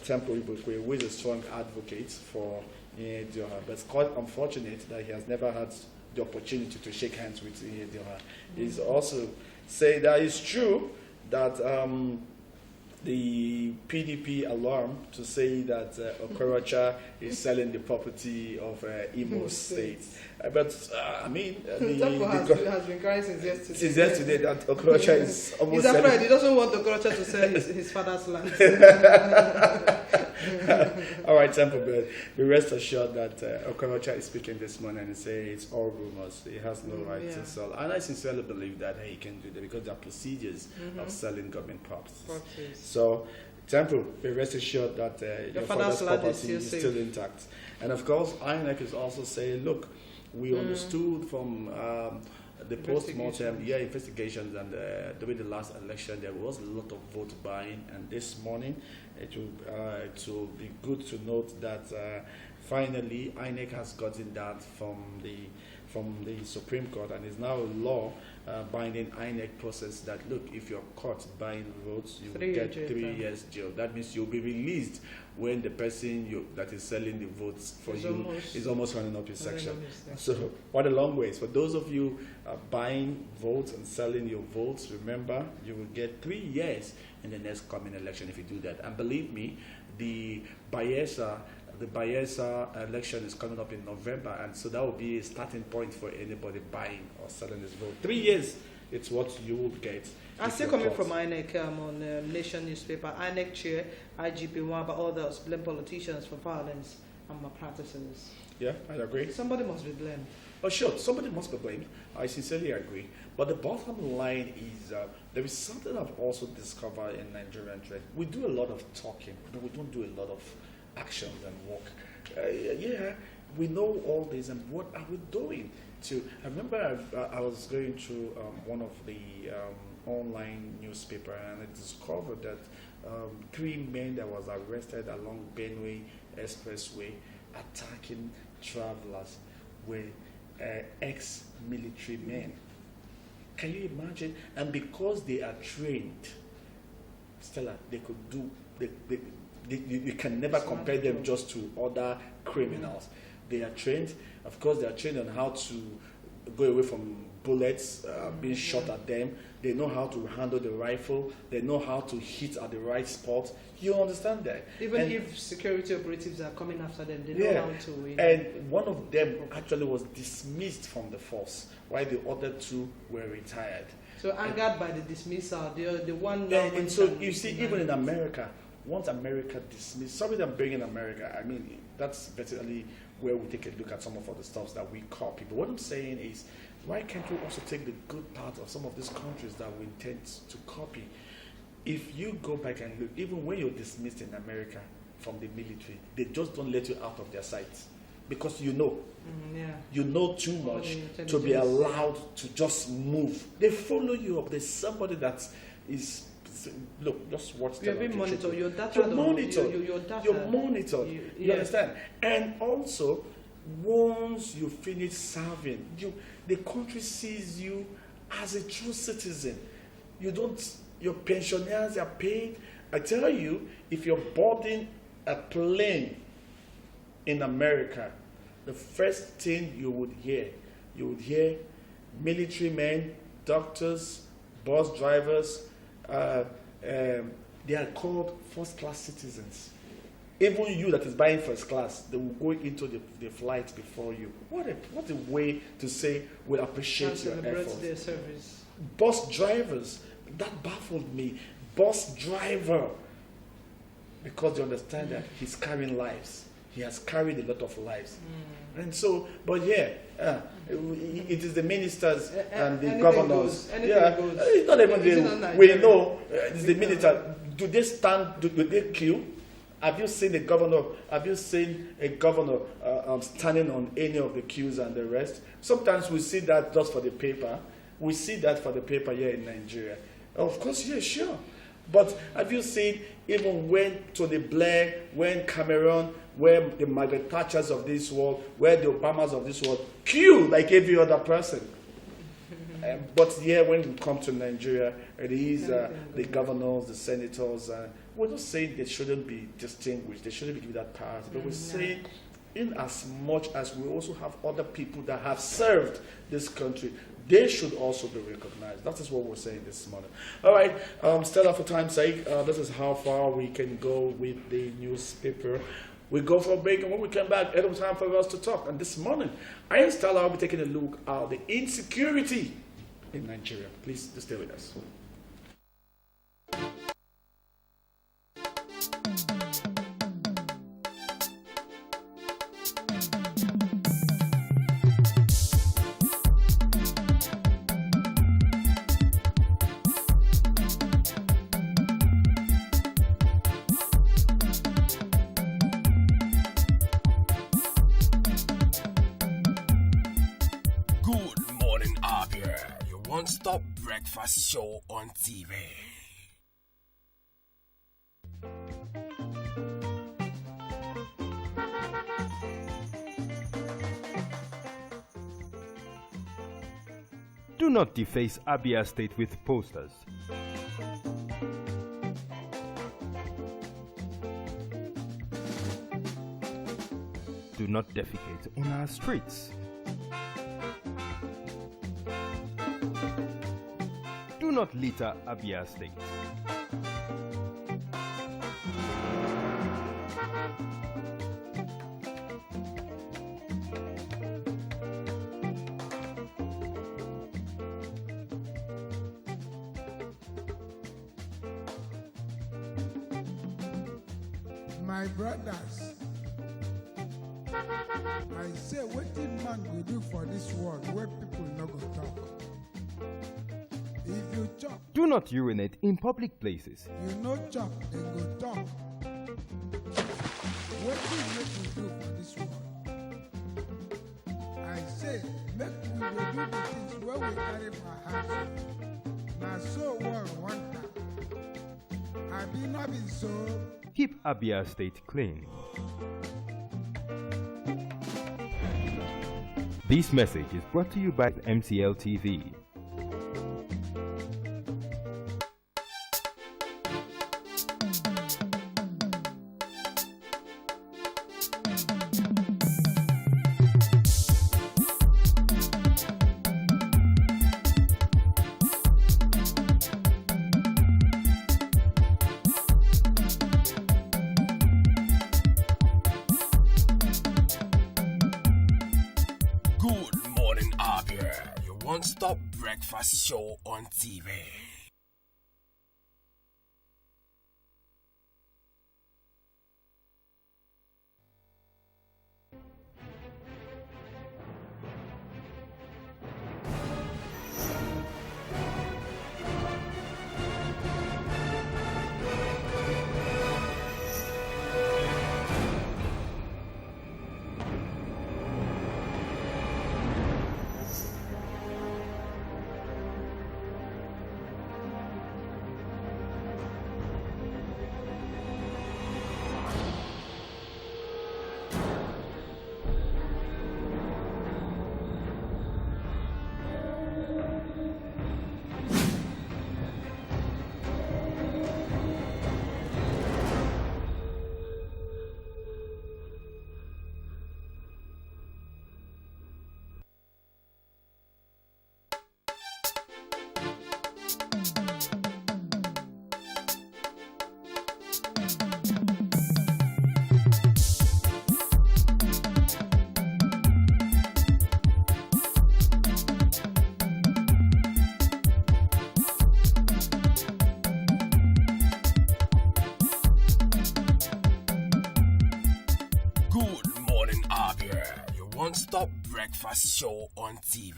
Tempo Ibukwe, who is a strong advocate for Dioha, but it's quite unfortunate that he has never had the opportunity to shake hands with Dioha. He's also say that it's true that the PDP alarm to say that Okorocha is selling the property of Imo State. But I mean, has been crying since yesterday. Since yesterday that Okorocha is almost he's afraid. He doesn't want Okorocha to sell his father's land. All right, Temple, but we rest assured that Okorocha is speaking this morning and say it's all rumors. He has no right to sell. And I sincerely believe that he can do that because there are procedures of selling government properties. So, Temple, we rest assured that your father's property is still intact. And of course, INEC is also saying, look, we understood from the post-mortem investigations and during the last election there was a lot of vote buying, and this morning it will be good to note that finally INEC has gotten that from the Supreme Court, and is now a law binding INEC process that, look, if you're caught buying votes, you will get 3 years jail. That means you'll be released when the person that is selling the votes for you is almost running up his section. So what a long ways. For those of you buying votes and selling your votes, remember, you will get 3 years in the next coming election if you do that. And believe me, the Bayelsa election is coming up in November, and so that will be a starting point for anybody buying or selling his vote. 3 years, it's what you will get. I'm still coming from INEC on Nation newspaper. INEC chair, IGP Mwamba, others blame politicians for violence and malpractices. Yeah, I agree. Somebody must be blamed. Oh, sure, somebody must be blamed. I sincerely agree. But the bottom line is there is something I've also discovered in Nigerian trade. We do a lot of talking, but we don't do a lot of actions and work. We know all this, and what are we doing? I remember I was going through one of the online newspaper, and I discovered that 3 men that was arrested along Benue Expressway attacking travelers were ex-military men. Can you imagine? And because they are trained, Stella, they could do. You can never compare them just to other criminals. They are trained. Of course, they are trained on how to go away from bullets being shot at them. They know how to handle the rifle. They know how to hit at the right spot. You understand that? Even if security operatives are coming after them, they know how to. And one of them actually was dismissed from the force, while the other 2 were retired. So angered by the dismissal, the one. And so you see, even in America, once America dismissed, sorry that I'm bringing America, I mean, that's basically where we take a look at some of the stuff that we copy. But what I'm saying is, why can't we also take the good part of some of these countries that we intend to copy? If you go back and look, even when you're dismissed in America from the military, they just don't let you out of their sight. Because you know too much to be allowed to just move. They follow you up. There's somebody that is, look, just watch you're being monitored. Your data. You're monitored. Your data. You're monitored. You understand? And also, once you finish serving, the country sees you as a true citizen. Your pensioners are paid. I tell you, if you're boarding a plane in America, the first thing you would hear military men, doctors, bus drivers, they are called first-class citizens. Even you that is buying first class, they will go into the flight before you. What a way to say we appreciate your effort. Their service. Bus drivers, that baffled me. Bus driver, because they understand that he's carrying lives. He has carried a lot of lives. And so, but it is the ministers and the governors. It's not even we know it's the minister. Do they stand? Do they queue? Have you seen a governor? Have you seen a governor standing on any of the queues and the rest? Sometimes we see that just for the paper. We see that for the paper here in Nigeria. Of course, yeah, sure. But have you seen even when Tony Blair, when Cameron, where the Margaret Thatchers of this world, where the Obamas of this world queue like every other person? But yeah, when we come to Nigeria, it is the governors, the senators. We're not saying they shouldn't be distinguished. They shouldn't be given that power. But we're saying, in as much as we also have other people that have served this country, they should also be recognized. That is what we're saying this morning. All right, Stella, for time's sake, this is how far we can go with the newspaper. We go for a break, and when we come back, it'll be time for us to talk. And this morning, I and Stella will be taking a look at the insecurity in Nigeria. Please stay with us. Good morning, Abia. Your one-stop breakfast show on TV. Do not deface Abia State with posters. Do not defecate on our streets. Do not litter Abia State. My brothers, I say, what did man go do for this world where people no go talk? If you chop, Do not urinate in public places. you no chop, then go talk. What did make we do for this world? I say make we dey do the things wey we carry for heart. Na so world want am. Abi no be so? Keep Abia State clean. This message is brought to you by MCLtv. Good morning, Abia. Your one-stop breakfast show on TV. Good morning, Abia. Your one-stop breakfast show on TV.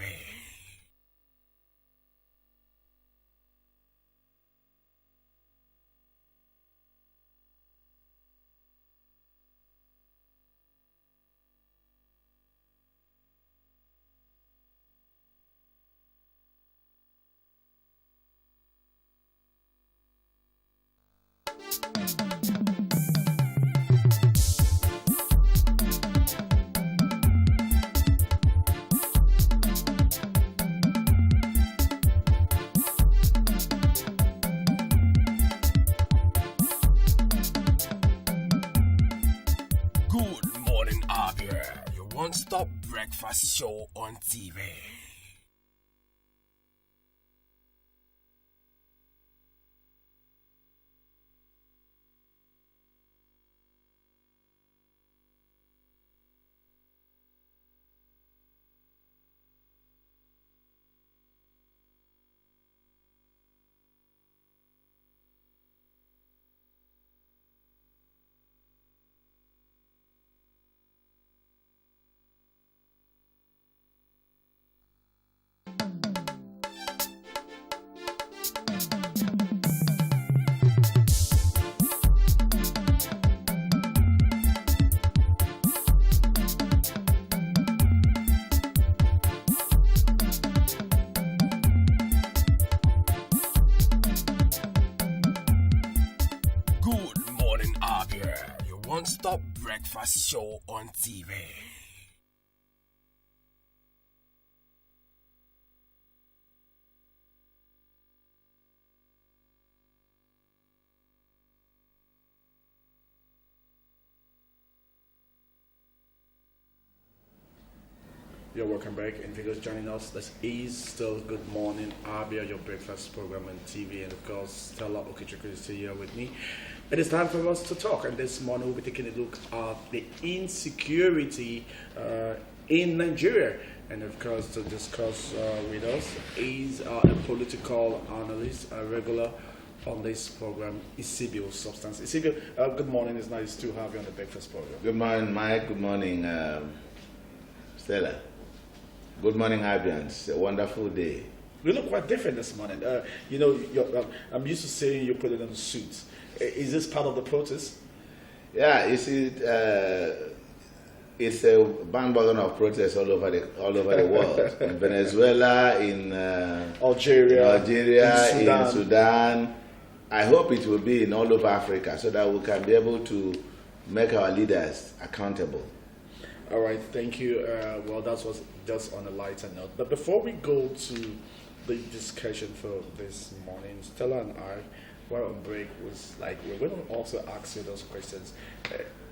Good morning, Abia. Your one-stop breakfast show on TV. Good morning, Abia. Your one-stop breakfast show on TV. You're welcome back. And if you're just joining us, this is still Good Morning Abia, your breakfast program on TV. And of course, Stella Okechukwu is still here with me. It is time for us to talk. And this morning, we'll be taking a look at the insecurity in Nigeria. And of course, to discuss with us is a political analyst, a regular on this program, Isibio Substance. Isibio, good morning. It's nice to have you on the breakfast program. Good morning, Mike. Good morning, Stella. Good morning, Abians. It's a wonderful day. You look quite different this morning. I'm used to saying you put it on a suit. Is this part of the protest? Yeah, you see, it's a bandwagon of protests all over the world. In Venezuela, in Algeria, in Sudan. I hope it will be in all over Africa so that we can be able to make our leaders accountable. All right, thank you. Well, that was just on a lighter note. But before we go to the discussion for this morning, Stella and I, while on break, was like, we're going to also ask you those questions.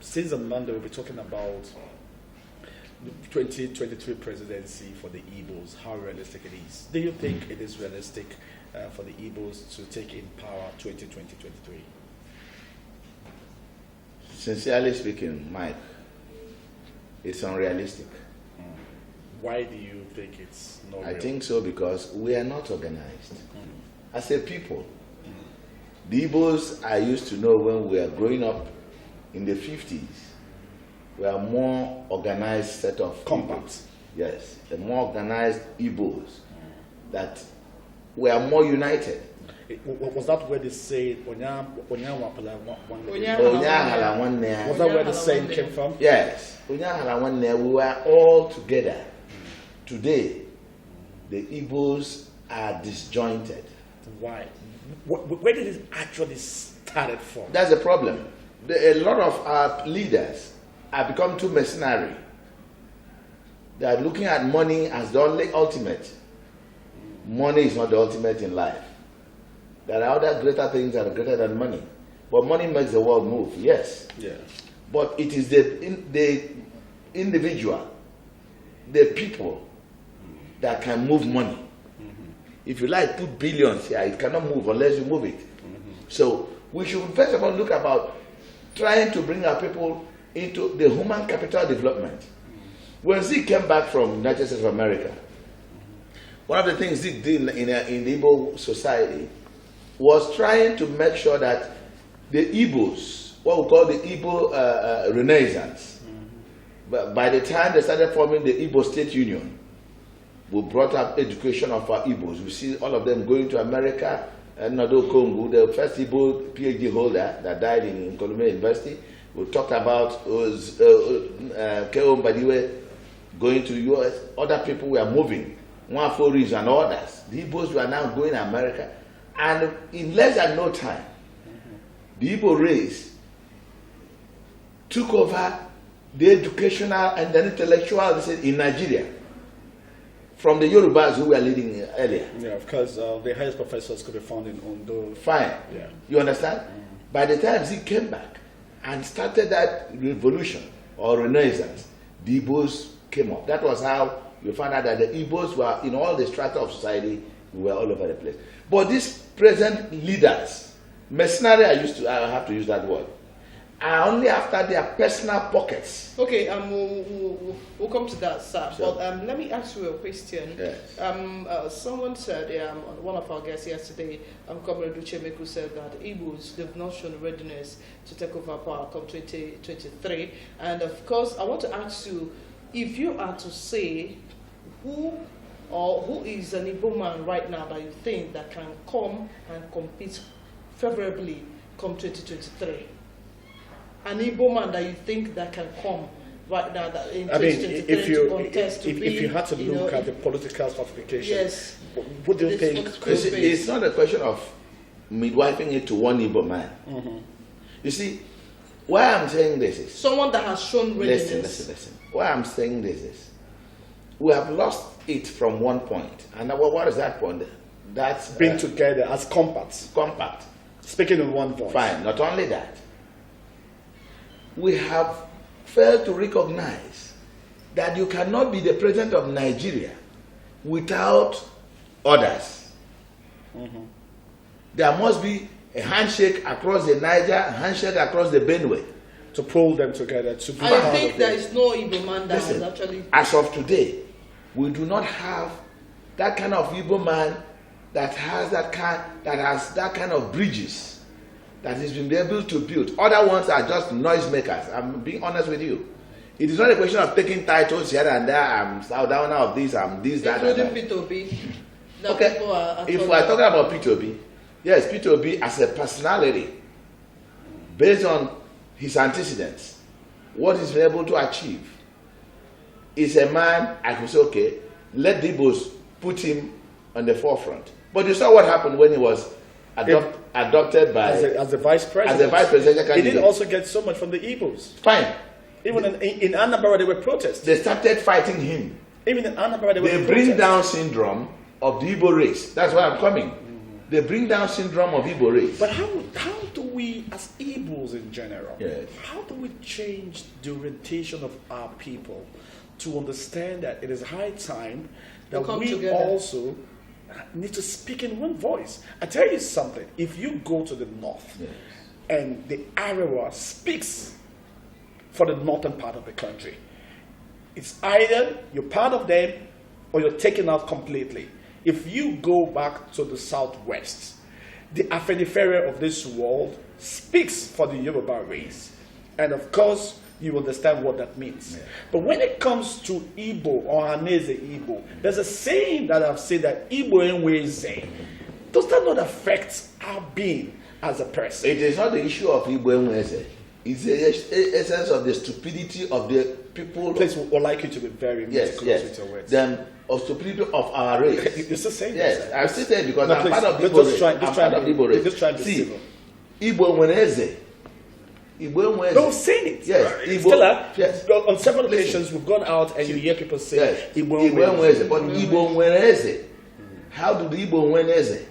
Since on Monday, we'll be talking about the 2023 presidency for the Igbos, how realistic it is. Do you think it is realistic for the Igbos to take in power 2020-2023? Sincerely speaking, Mike, it's unrealistic. Why do you think it's not I real? think so because we are not organized. As a people, the Igbos I used to know when we were growing up in the 50s were a more organized set of compacts. Yes, a more organized Igbos that were more united. Was that where they say was that where the saying came from? Yes. We were all together. Today, the Igbos are disjointed. Why? Where did it actually started from? That's the problem. A lot of our leaders have become too mercenary. They are looking at money as the only ultimate. Money is not the ultimate in life. There are other greater things that are greater than money. But money makes the world move, yes. Yeah. But it is the individual, the people that can move money. If you like, put billions here, it cannot move unless you move it. So we should first of all look about trying to bring our people into the human capital development. When Zeke came back from the United States of America, one of the things Zeke did in the Igbo society was trying to make sure that the Igbos, what we call the Igbo Renaissance, but by the time they started forming the Igbo State Union, we brought up education of our Igbos. We see all of them going to America. Nado Kongu, the first Igbo PhD holder that died in Columbia University. We talked about Keo Mbadiwe going to the US. Other people were moving. Nwaforis and others. The Igbos were now going to America. And in less than no time, the Igbo race took over the educational and the intellectual in Nigeria from the Yorubas who were leading earlier. Yeah, of course, the highest professors could be found in Ondo. Fine. Yeah. You understand? By the time he came back and started that revolution or renaissance, the Igbos came up. That was how you found out that the Igbos were in all the strata of society, we were all over the place. But these present leaders, mercenary, I have to use that word, are only after their personal pockets. Okay, we'll come to that, sir. Sure. But let me ask you a question. Yes. Someone said, one of our guests yesterday, Comrade Uchemeku said that Igbos, they've not shown readiness to take over power come 2023. And of course, I want to ask you, if you are to say who is an Igbo man right now that you think that can come and compete favorably come 2023? An Igbo man that you think that can come right now that in 2023 to contest to be, if you had to look at the political stratification, yes, what do you think? It's not a question of midwifing it to one Igbo man. You see, why I'm saying this is someone that has shown readiness. Listen. Why I'm saying this is we have lost it from one point. And what is that point? That's being together as compacts. Compact. Speaking in one voice. Fine. Not only that, we have failed to recognize that you cannot be the president of Nigeria without others. There must be a handshake across the Niger, a handshake across the Benue. To pull them together. To be I think there is no Igbo man that has actually... As of today, we do not have that kind of Igbo man that has that kind of bridges that has been able to build. Other ones are just noisemakers. I'm being honest with you. It is not a question of taking titles here and there. I'm Southern of this, I'm this, that, and that. Including P2B. Okay. If we are talking about P2B, yes, P2B as a personality, based on his antecedents, what he's been able to achieve, is a man, I could say, okay, let the Igbos put him on the forefront. But you saw what happened when he was adopted by as a vice president. As a vice presidential candidate. He didn't also get so much from the Igbos. Fine. Even in Anambra, they were protests. They started fighting him. Even in Anambra, they were protests. They bring down syndrome of the Igbo race. That's why I'm coming. They bring down syndrome of Igbo race. But how do we, as Igbos in general, yes, how do we change the orientation of our people to understand that it is high time that we together. Also need to speak in one voice? I tell you something, if you go to the north, yes, and the Arewa speaks for the northern part of the country, it's either you're part of them or you're taken out completely. If you go back to the southwest, the Afenifere of this world speaks for the Yoruba race. And of course, you understand what that means. Yeah. But when it comes to Igbo or Hanese Igbo, there's a saying that I've said that Igbo enweze. Does that not affect our being as a person? It is not the issue of Igbo enweze. It's the essence of the stupidity of the people. Please, would like you to be very meticulous with your words. Then, of stupidity of our race. You're still saying yes, that? I'm still saying because I'm part of Igbo race. I'm part of Igbo race. Just trying to see, Igbo enweze. Don't say it. Yes. Stella, yes. On several occasions we've gone out and you hear people say yes. Igbo enweze. But Igbo enweze. How do the Igbo enweze?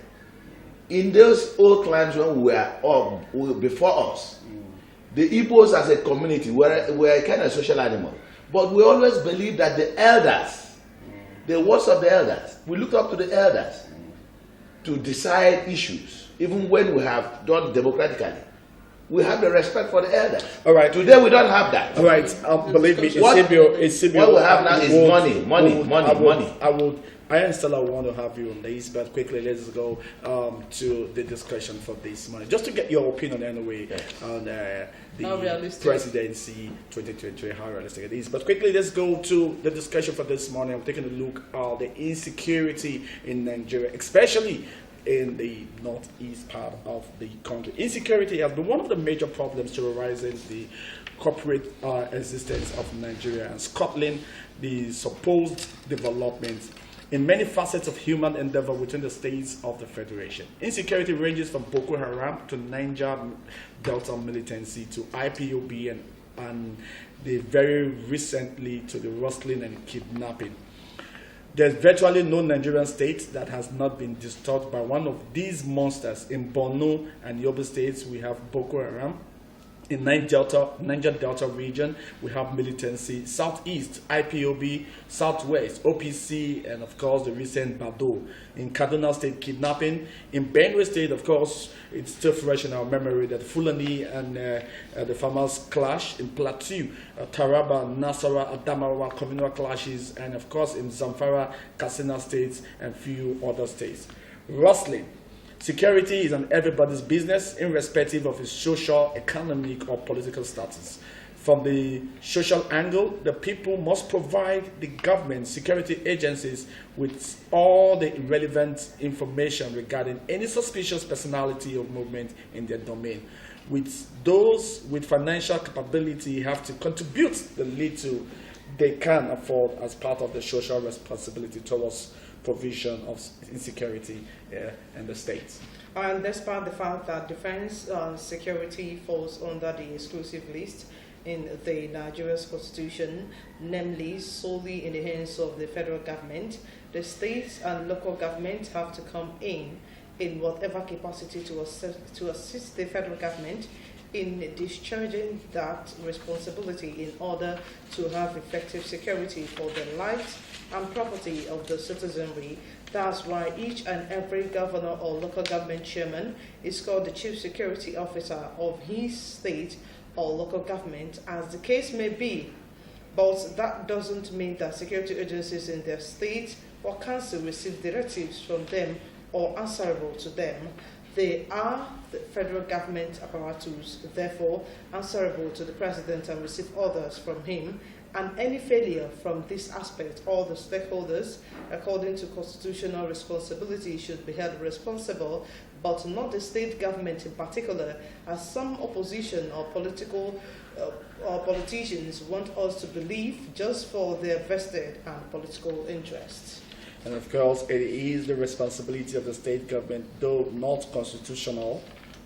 In those old clans when we were before us, the Igbos as a community were a kind of social animal. But we always believed that the elders, the words of the elders, we look up to the elders to decide issues, even when we have done democratically. We have the respect for the elders. All right. Today we don't have that. All right. Believe me, what we have now is money. I and Stella want to have you on this, but quickly let's go to the discussion for this morning. Just to get your opinion anyway on the presidency 2023, how realistic it is. But quickly let's go to the discussion for this morning. I'm taking a look at the insecurity in Nigeria, especially in the northeast part of the country. Insecurity has been one of the major problems terrorizing the corporate existence of Nigeria and scuttling the supposed development in many facets of human endeavor within the states of the Federation. Insecurity ranges from Boko Haram to Niger Delta militancy to IPOB and the very recently to the rustling and kidnapping. There's virtually no Nigerian state that has not been disturbed by one of these monsters. In Borno and Yobe states, we have Boko Haram. In Niger Delta region, we have militancy. Southeast, IPOB. Southwest, OPC, and of course the recent Bado. In Kaduna State, kidnapping. In Benue State, of course, it's still fresh in our memory that Fulani and the farmers clash. In Plateau, Taraba, Nasarawa, Adamawa, communal clashes, and of course in Zamfara, Katsina states, and few other states. Rustling. Security is on everybody's business, irrespective of his social, economic, or political status. From the social angle, the people must provide the government security agencies with all the relevant information regarding any suspicious personality or movement in their domain. With those with financial capability have to contribute the little they can afford as part of the social responsibility towards provision of insecurity in the states. And despite the fact that defense security falls under the exclusive list in the Nigeria's constitution, namely solely in the hands of the federal government, the states and local governments have to come in whatever capacity to assist the federal government in discharging that responsibility in order to have effective security for the lives and property of the citizenry. That's why each and every governor or local government chairman is called the chief security officer of his state or local government, as the case may be. But that doesn't mean that security agencies in their state or council receive directives from them or answerable to them. They are the federal government apparatus, therefore answerable to the president and receive orders from him and any failure from this aspect, all the stakeholders, according to constitutional responsibility, should be held responsible, but not the state government in particular, as some opposition or politicians want us to believe, just for their vested and political interests. And of course, it is the responsibility of the state government, though not constitutional,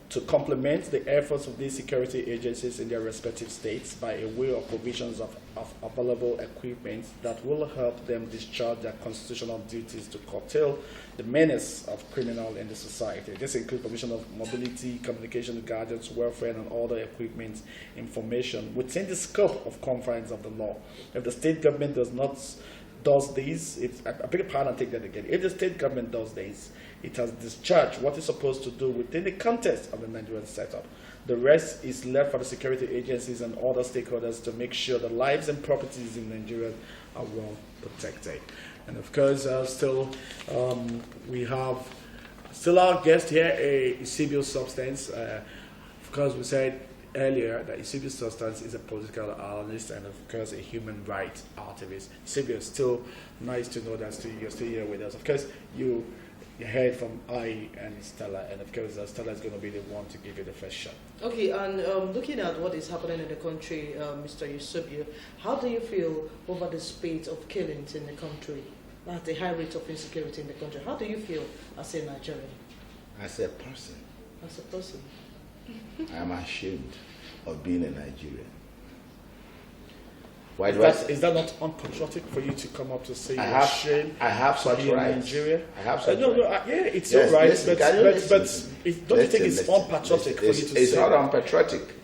to complement the efforts of these security agencies in their respective states by a way of provisions of available equipment that will help them discharge their constitutional duties to curtail the menace of criminal in the society. This includes provision of mobility, communication gadgets, welfare, and other equipment information within the scope of confines of the law. If the state government does this, I beg your pardon, take that again. If the state government does this, it has discharged what it's supposed to do within the context of the Nigerian setup. The rest is left for the security agencies and other stakeholders to make sure the lives and properties in Nigeria are well protected. And of course, we have our guest here, a Eusebius Substance. Of course, we said earlier that Eusebius Substance is a political analyst and of course a human rights activist. Eusebius, still nice to know that you're still here with us. Of course, you heard from I and Stella, and of course Stella is going to be the one to give you the first shot. Okay, and looking at what is happening in the country, Mr. Eusebius, how do you feel over the spate of killings in the country, at the high rate of insecurity in the country? How do you feel as a Nigerian? As a person. As a person. I am ashamed of being a Nigerian. Why is that not unpatriotic for you to come up to say you're ashamed? I have such rights. Nigeria? I have such rights. It's your right, but don't you think it's unpatriotic for you to say? It's not unpatriotic.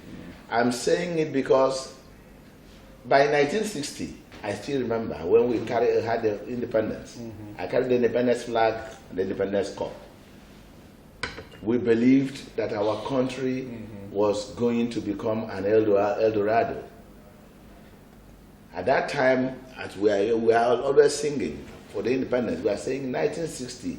I'm saying it because by 1960, I still remember when we had the independence. I carried the independence flag and the independence cup. We believed that our country was going to become an El Dorado. At that time, as we are always singing for the independence, we are saying 1960,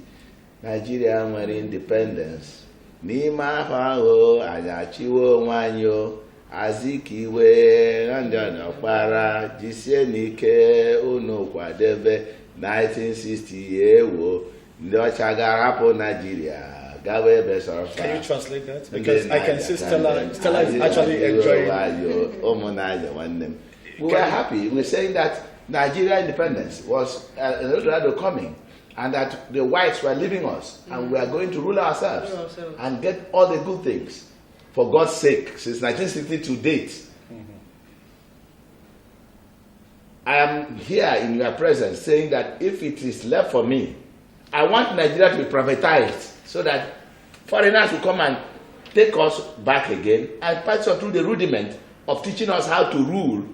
Nigeria nwere independence. N'ime afọ ahụ anyị achịwo onwe anyị Azikiwe na ọkpara jisie n'ike unu kwadebe 1960 ewo ndị ọcha ga-arapụ Nigeria. Can you translate that? Because I can see Stella is actually enjoying. We were happy. We were saying that Nigeria independence was an Eldorado coming, and that the whites were leaving us, and we are going to rule ourselves and get all the good things. For God's sake, since 1960 to date, I am here in your presence saying that if it is left for me, I want Nigeria to be privatized so that foreigners will come and take us back again and pass us through the rudiment of teaching us how to rule,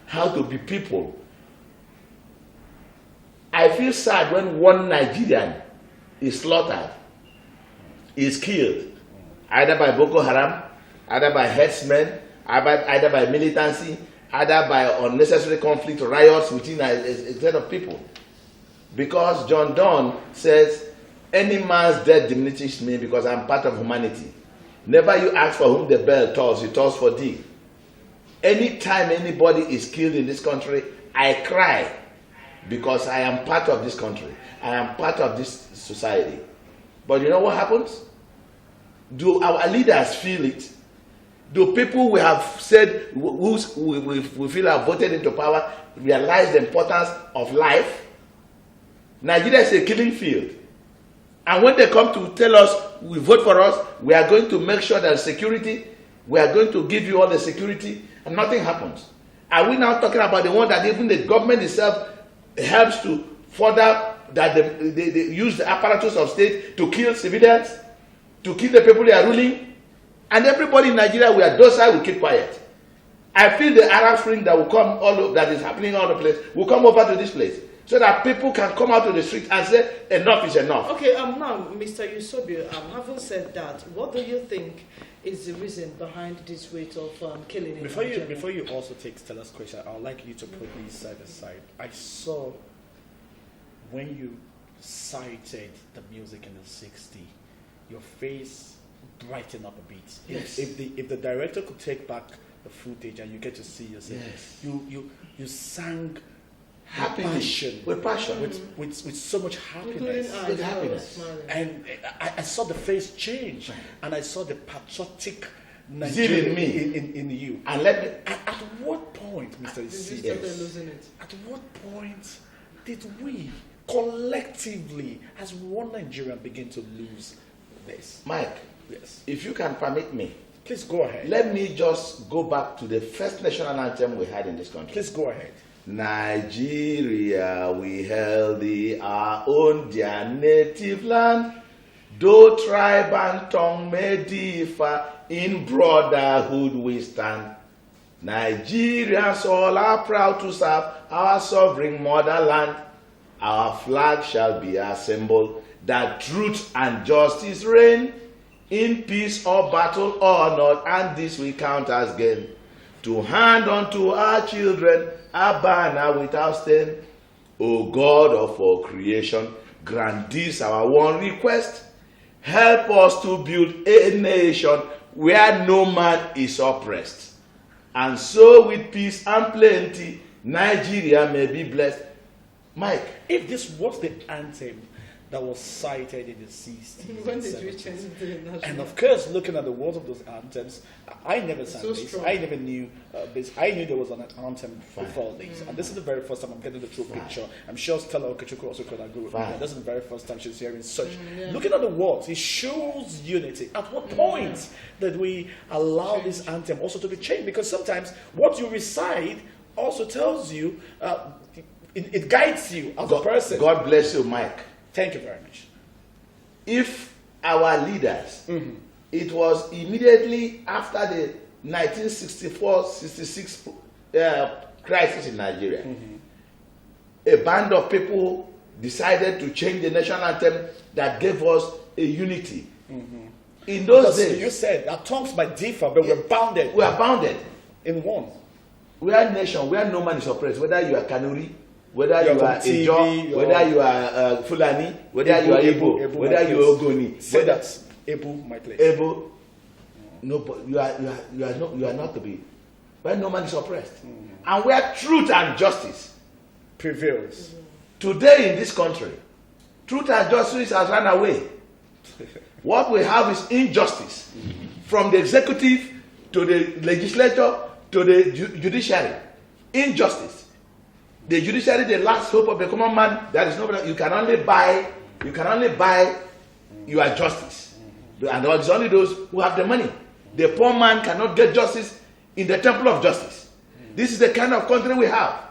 how to be people. I feel sad when one Nigerian is slaughtered, is killed, either by Boko Haram, either by herdsmen, either by militancy, either by unnecessary conflict or riots within a set of people. Because John Donne says, any man's death diminishes me because I'm part of humanity. Never you ask for whom the bell tolls, it tolls for thee. Anytime anybody is killed in this country, I cry because I am part of this country. I am part of this society. But you know what happens? Do our leaders feel it? Do people we have said, we feel have voted into power, realize the importance of life? Nigeria is a killing field. And when they come to tell us, we vote for us, we are going to make sure that security, we are going to give you all the security, and nothing happens. Are we now talking about the one that even the government itself helps to further, that they use the apparatus of state to kill civilians, to kill the people they are ruling? And everybody in Nigeria, we are docile, we keep quiet. I feel the Arab Spring that will come all over, that is happening all over the place, will come over to this place, so that people can come out to the street and say, enough is enough. Okay, now, Mr. Eusebius, having said that, what do you think is the reason behind this rate of killing in Nigeria? Before you also take Stella's question, I would like you to put these side by side. I saw when you cited the music in the 60s, your face brightened up a bit. Yes. If the director could take back the footage and you get to see yourself. Yes. You sang Happily, with passion, with so much happiness. With happiness. And I saw the face change, and I saw the patriotic Zeal in me, in you. And let me. At what point, Mr. Isi, losing it. At what point did we collectively, as one Nigerian, begin to lose this? Mike, yes. If you can permit me, please go ahead. Let me just go back to the first national anthem we had in this country. Please go ahead. Nigeria, we held thee, our own dear native land. Though tribe and tongue may differ, in brotherhood we stand. Nigerians all are proud to serve our sovereign motherland. Our flag shall be a symbol that truth and justice reign. In peace or battle or not, and this we count as gain. To hand unto our children a banner without stain. O God of all creation, grant this our one request. Help us to build a nation where no man is oppressed. And so with peace and plenty, Nigeria may be blessed. Mike, if this was the anthem that was cited in the 60s. When did we change the national? And of course, looking at the words of those anthems, I never sang So this. strong. I never knew this. I knew there was an anthem before this. And this is the very first time I'm getting the true picture. I'm sure Stella Okechukwu also could agree with me. This is the very first time she's hearing such. Looking at the words, it shows unity. At what point did we allow this anthem also to be changed? Because sometimes what you recite also tells you, it guides you as a person. God bless you, Mike. Thank you very much. If our leaders, it was immediately after the 1964-66 crisis in Nigeria, a band of people decided to change the national anthem that gave us a unity. In those days, you said our tongues might differ, but we're bounded. We are bounded in one. We are a nation where no man is oppressed, whether you are Kanuri, whether you are TV, Ijo, whether you are Fulani, whether you are Igbo, whether you are Ogoni. Say that Ebu my place. Ebu, no, you are not to be. Where no man is oppressed, and where truth and justice prevails. Today in this country, truth and justice has run away. What we have is injustice, from the executive to the legislature to the judiciary. Injustice. The judiciary, the last hope of the common man. There is no. You can only buy your justice, and it's only those who have the money. The poor man cannot get justice in the temple of justice. This is the kind of country we have.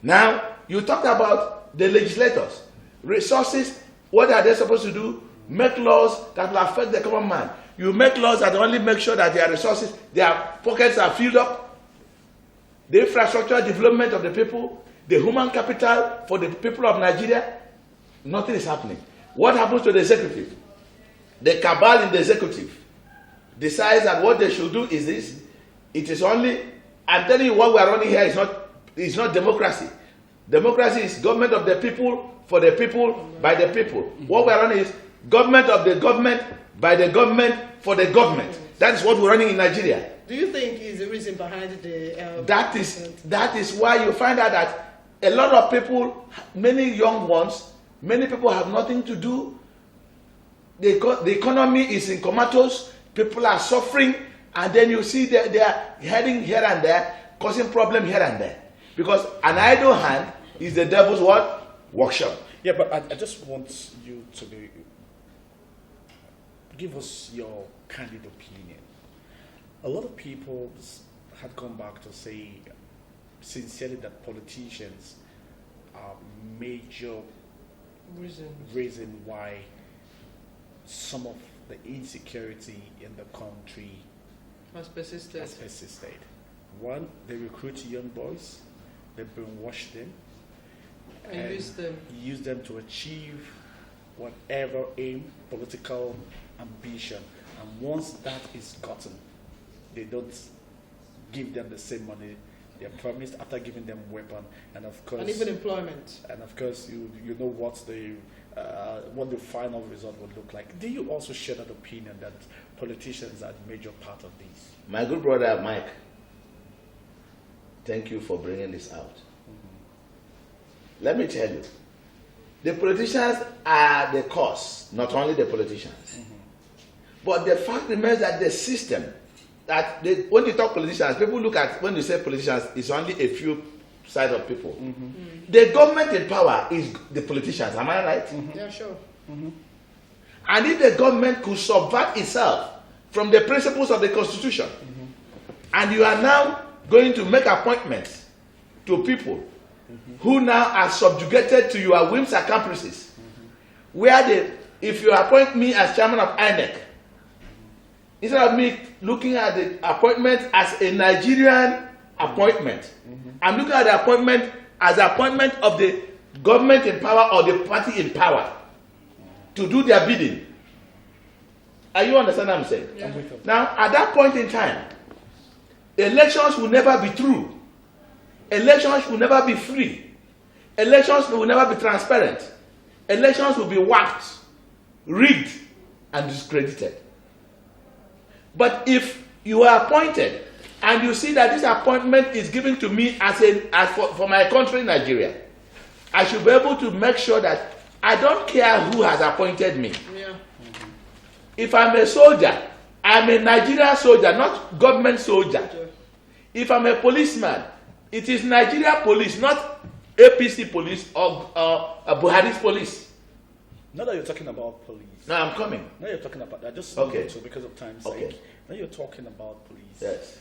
Now, you talked about the legislators, resources. What are they supposed to do? Make laws that will affect the common man. You make laws that only make sure that their resources, their pockets are filled up. The infrastructure development of the people, the human capital for the people of Nigeria, nothing is happening. What happens to the executive? The cabal in the executive decides that what they should do is this. It is only, I'm telling you, what we are running here is not democracy. Democracy is government of the people, for the people, by the people. What we are running is government of the government, by the government, for the government. That is what we're running in Nigeria. Do you think is the reason behind the? That is why you find out that a lot of people, many young ones, many people have nothing to do. The economy is in comatose. People are suffering, and then you see they are heading here and there, causing problem here and there. Because an idle hand is the devil's what? Workshop. Yeah, but I just want you to give us your candid opinion. A lot of people had gone back to say sincerely that politicians are major reason why some of the insecurity in the country has persisted. One, they recruit young boys, they brainwash them, and use them to achieve whatever aim, political ambition. And once that is gotten, they don't give them the same money they are promised after giving them weapon, and of course, and even employment. And of course, you know what the final result would look like. Do you also share that opinion that politicians are a major part of this? My good brother Mike, thank you for bringing this out. Let me tell you, the politicians are the cause, not only the politicians. But the fact remains that the system, when you talk politicians, people look at, when you say politicians, it's only a few side of people. The government in power is the politicians, am I right? Yeah, sure. And if the government could subvert itself from the principles of the Constitution, and you are now going to make appointments to people who now are subjugated to your whims and caprices, where if you appoint me as chairman of INEC, instead of me looking at the appointment as a Nigerian appointment, I'm looking at the appointment as the appointment of the government in power or the party in power to do their bidding. Are you understand what I'm saying? Yeah. Now, at that point in time, elections will never be true. Elections will never be free. Elections will never be transparent. Elections will be warped, rigged, and discredited. But if you are appointed and you see that this appointment is given to me for my country, Nigeria, I should be able to make sure that I don't care who has appointed me. Yeah. If I'm a soldier, I'm a Nigerian soldier, not government soldier. If I'm a policeman, it is Nigeria police, not APC police or Buhari's police. Now that you're talking about police. No, I'm coming. Now you're talking about that. Just okay. To, because of time's okay. sake. Now you're talking about police. Yes.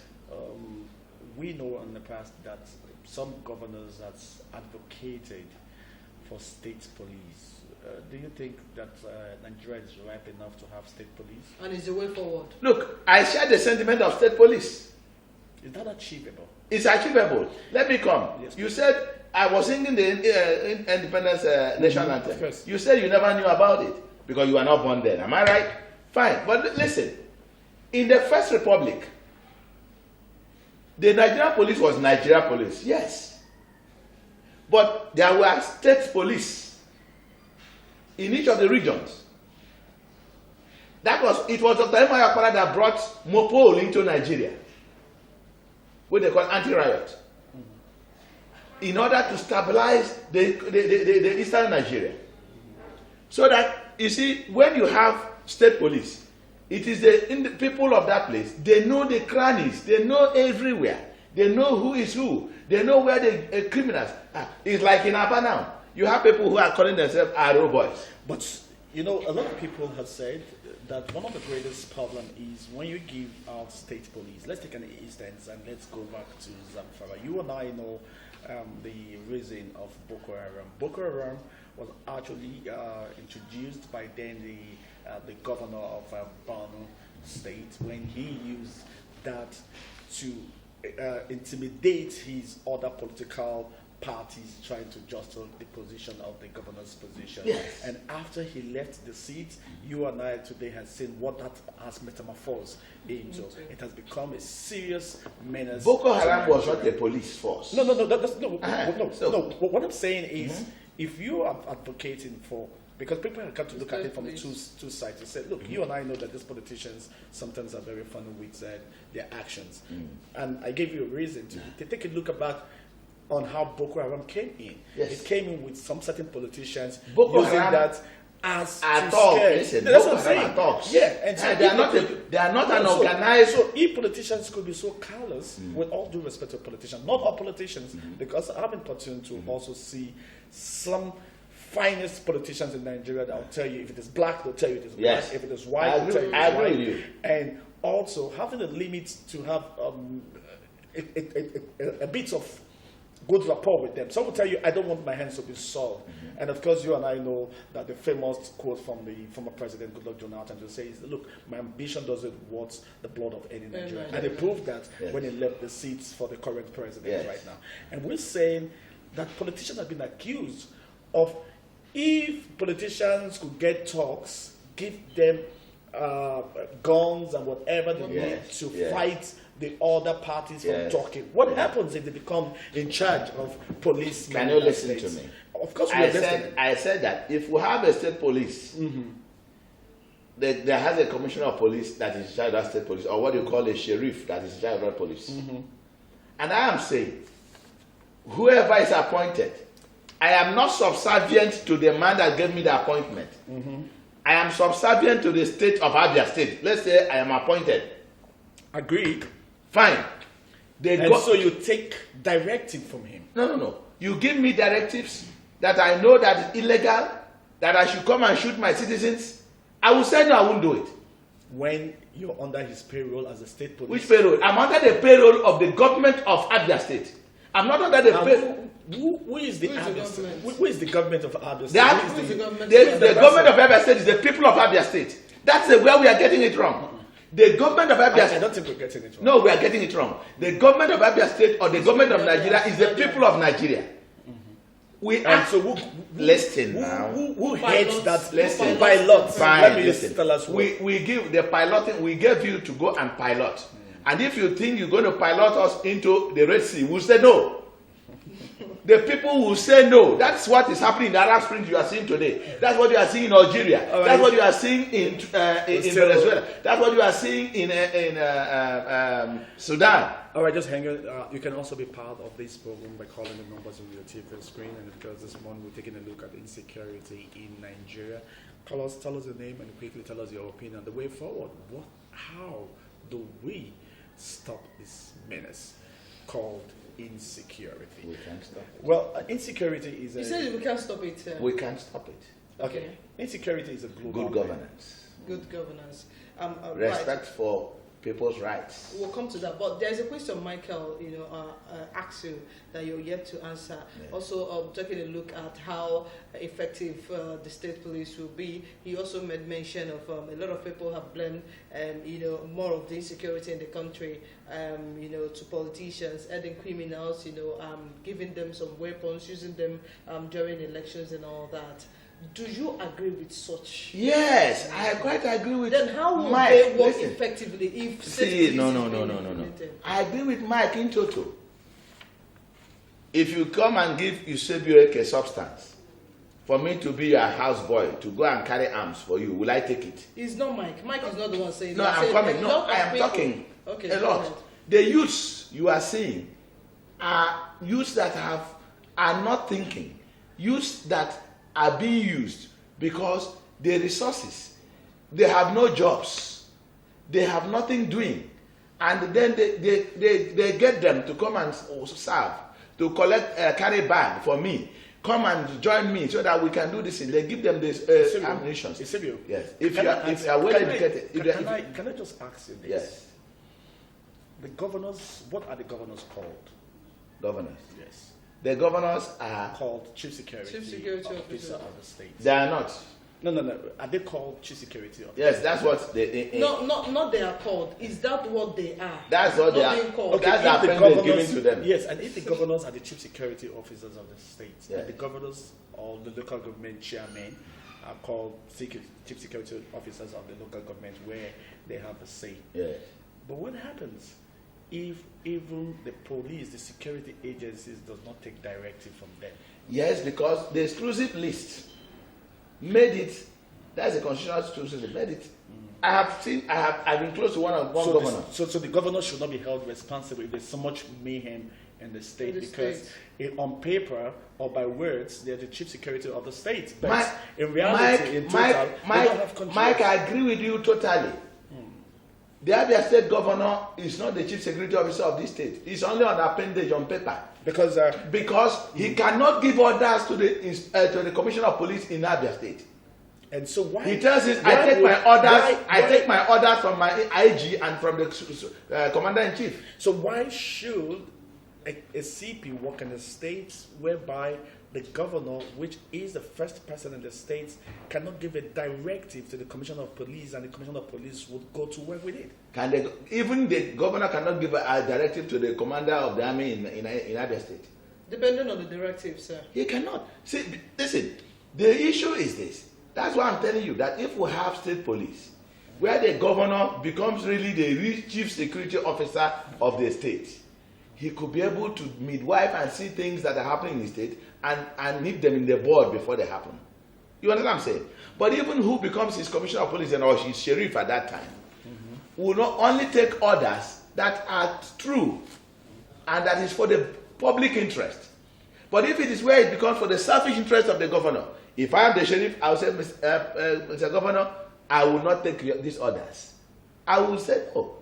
We know in the past that some governors have advocated for state police. Do you think that Nigeria is ripe enough to have state police? And is the way forward? Look, I share the sentiment of state police. Is that achievable? It's achievable. Let me come. Yes, you said I was singing the Independence National Anthem. You said you never knew about it because you were not born then. Am I right? Fine. But listen, in the First Republic, the Nigerian police was Nigeria police. Yes. But there were state police in each of the regions. It was Dr. Emma Yakpara that brought Mopol into Nigeria, what they call anti-riot, in order to stabilize the eastern Nigeria. So that, you see, when you have state police, it is the people of that place, they know the crannies, they know everywhere, they know who is who, they know where the criminals are. It's like in Abia now. You have people who are calling themselves RO boys. But, you know, a lot of people have said that one of the greatest problems is when you give out state police. Let's take an instance and let's go back to Zamfara. You and I know the reason of Boko Haram. Boko Haram was actually introduced by then the governor of Borno State when he used that to intimidate his other political parties trying to jostle the position of the governor's position. Yes. And after he left the seat, you and I today have seen what that has metamorphosed into. It has become a serious menace. Boko Haram was not the police force. No. What I'm saying is, if you are advocating for, because people have come to look at it from the two sides to say, look, you and I know that these politicians sometimes are very funny with their actions. And I gave you a reason to take a look back on how Boko Haram came in. Yes. It came in with some certain politicians Boko using Haram that as Listen, that's Boko what I'm saying. Haram talks. Yeah, and so they are not an organized. So if politicians could be so callous, with all due respect to politicians, not all politicians, because I've been opportunity to also see some finest politicians in Nigeria that will tell you if it is black, they'll tell you it is black. If it is white, they'll tell you I it is agree white. with you. And also having a limit to have a bit of good rapport with them. Some will tell you, I don't want my hands to be soiled. And of course, you and I know that the famous quote from the former president, Goodluck Jonathan, to say is, look, my ambition doesn't want the blood of any Nigerian. And he proved that when he left the seats for the current president right now. And we're saying that politicians have been accused of, if politicians could get talks, give them guns and whatever they need to fight the other parties from talking. What happens if they become in charge of police? Can you listen to me? Of course, I said that if we have a state police, there has a commissioner of police that is in charge of that state police, or what you call a sheriff that is in charge of that police. And I am saying, whoever is appointed, I am not subservient to the man that gave me the appointment. I am subservient to the state of Abia State. Let's say I am appointed. Agreed. Fine. So you take directive from him? No. You give me directives that I know that is illegal, that I should come and shoot my citizens. I will say no, I won't do it. When you're under his payroll as a state police? Which payroll? I'm under the payroll of the government of Abia State. I'm not under the payroll. Who is the government? Who is the government of Abia State? The government of Abia State is the people of Abia State. That's where we are getting it wrong. The government of Abia State. I don't think we're getting it wrong. No, we are getting it wrong. The government of Abia State or the government of Nigeria is the people of Nigeria. We are. So listen now. Who heads that? Listen. Pilots. Let me listen. Tell us. We give the piloting. We gave you to go and pilot. And if you think you're going to pilot us into the Red Sea, we'll say no. The people will say no. That's what is happening in the Arab Spring you are seeing today. That's what you are seeing in Algeria. Right. That's what you are seeing in Venezuela. That's what you are seeing in Sudan. All right, just hang on. You can also be part of this program by calling the numbers on your TV screen. And because this morning we're taking a look at insecurity in Nigeria. Tell us your name and quickly tell us your opinion. The way forward. How do we stop this menace called insecurity? We can't stop it. Well, insecurity is You said we can't stop it. We can't stop it. Okay. Insecurity is a global good governance. Good governance. Respect for people's rights. We'll come to that, but there's a question Michael, asks you that you're yet to answer. Yeah. Also, taking a look at how effective the state police will be. He also made mention of a lot of people have blamed, more of the insecurity in the country, to politicians, adding criminals, giving them some weapons, using them during elections and all that. Do you agree with such? Yes, I quite agree with. Then how will Mike, they work effectively if? No. I agree with Mike in total. If you come and give Eusebio a substance for me to be a houseboy to go and carry arms for you, will I take it? It's not Mike. Mike is not the one saying no, that. I'm coming. No, I am talking a lot. The youths you are seeing are youths that are not thinking. Youths that are being used because the resources, they have no jobs, they have nothing doing, and then they get them to come and serve, to collect carry bag for me, come and join me so that we can do this thing. They give them this ammunition. Yes. If you are well educated. Can I just ask you this? Yes. The governors, what are the governors called? Governors. Yes. The governors are called Chief Security Officer of the state. They are not. No. Are they called Chief Security Officer? Yes, that's what they. Not they are called. Is that what they are? That's what they are. Called. Okay, that's the appendix given to them. Yes, and if the governors are the Chief Security Officers of the state, and the governors or the local government chairmen are called Chief Security Officers of the local government, where they have a say. Yes. But what happens if even the police, the security agencies, does not take directive from them? Yes, because the exclusive list made it. That's a constitutional exclusive. Made it. I've been close to one governor. So the governor should not be held responsible if there's so much mayhem in the state, because on paper or by words they're the chief security of the state. But in reality, they don't have control. Mike, I agree with you totally. The Abia State governor is not the chief security officer of this state. He's only an appendage on paper. Because he cannot give orders to the commissioner of police in Abia State. And so why? He tells us, I take my orders from my IG and from the commander in chief. So why should a CP work in the states whereby the governor, which is the first person in the states, cannot give a directive to the commissioner of police, and the commissioner of police would go to work with it? Even the governor cannot give a directive to the commander of the army in Abia State? Depending on the directive, sir. He cannot. See, listen, the issue is this. That's why I'm telling you that if we have state police where the governor becomes really the chief security officer of the state. He could be able to midwife and see things that are happening in the state and nip them in the bud before they happen. You understand what I'm saying? But even who becomes his commissioner of police and or his sheriff at that time will not only take orders that are true and that is for the public interest. But if it is where it becomes for the selfish interest of the governor, if I am the sheriff, I will say, Mr. Governor, I will not take these orders. I will say, oh,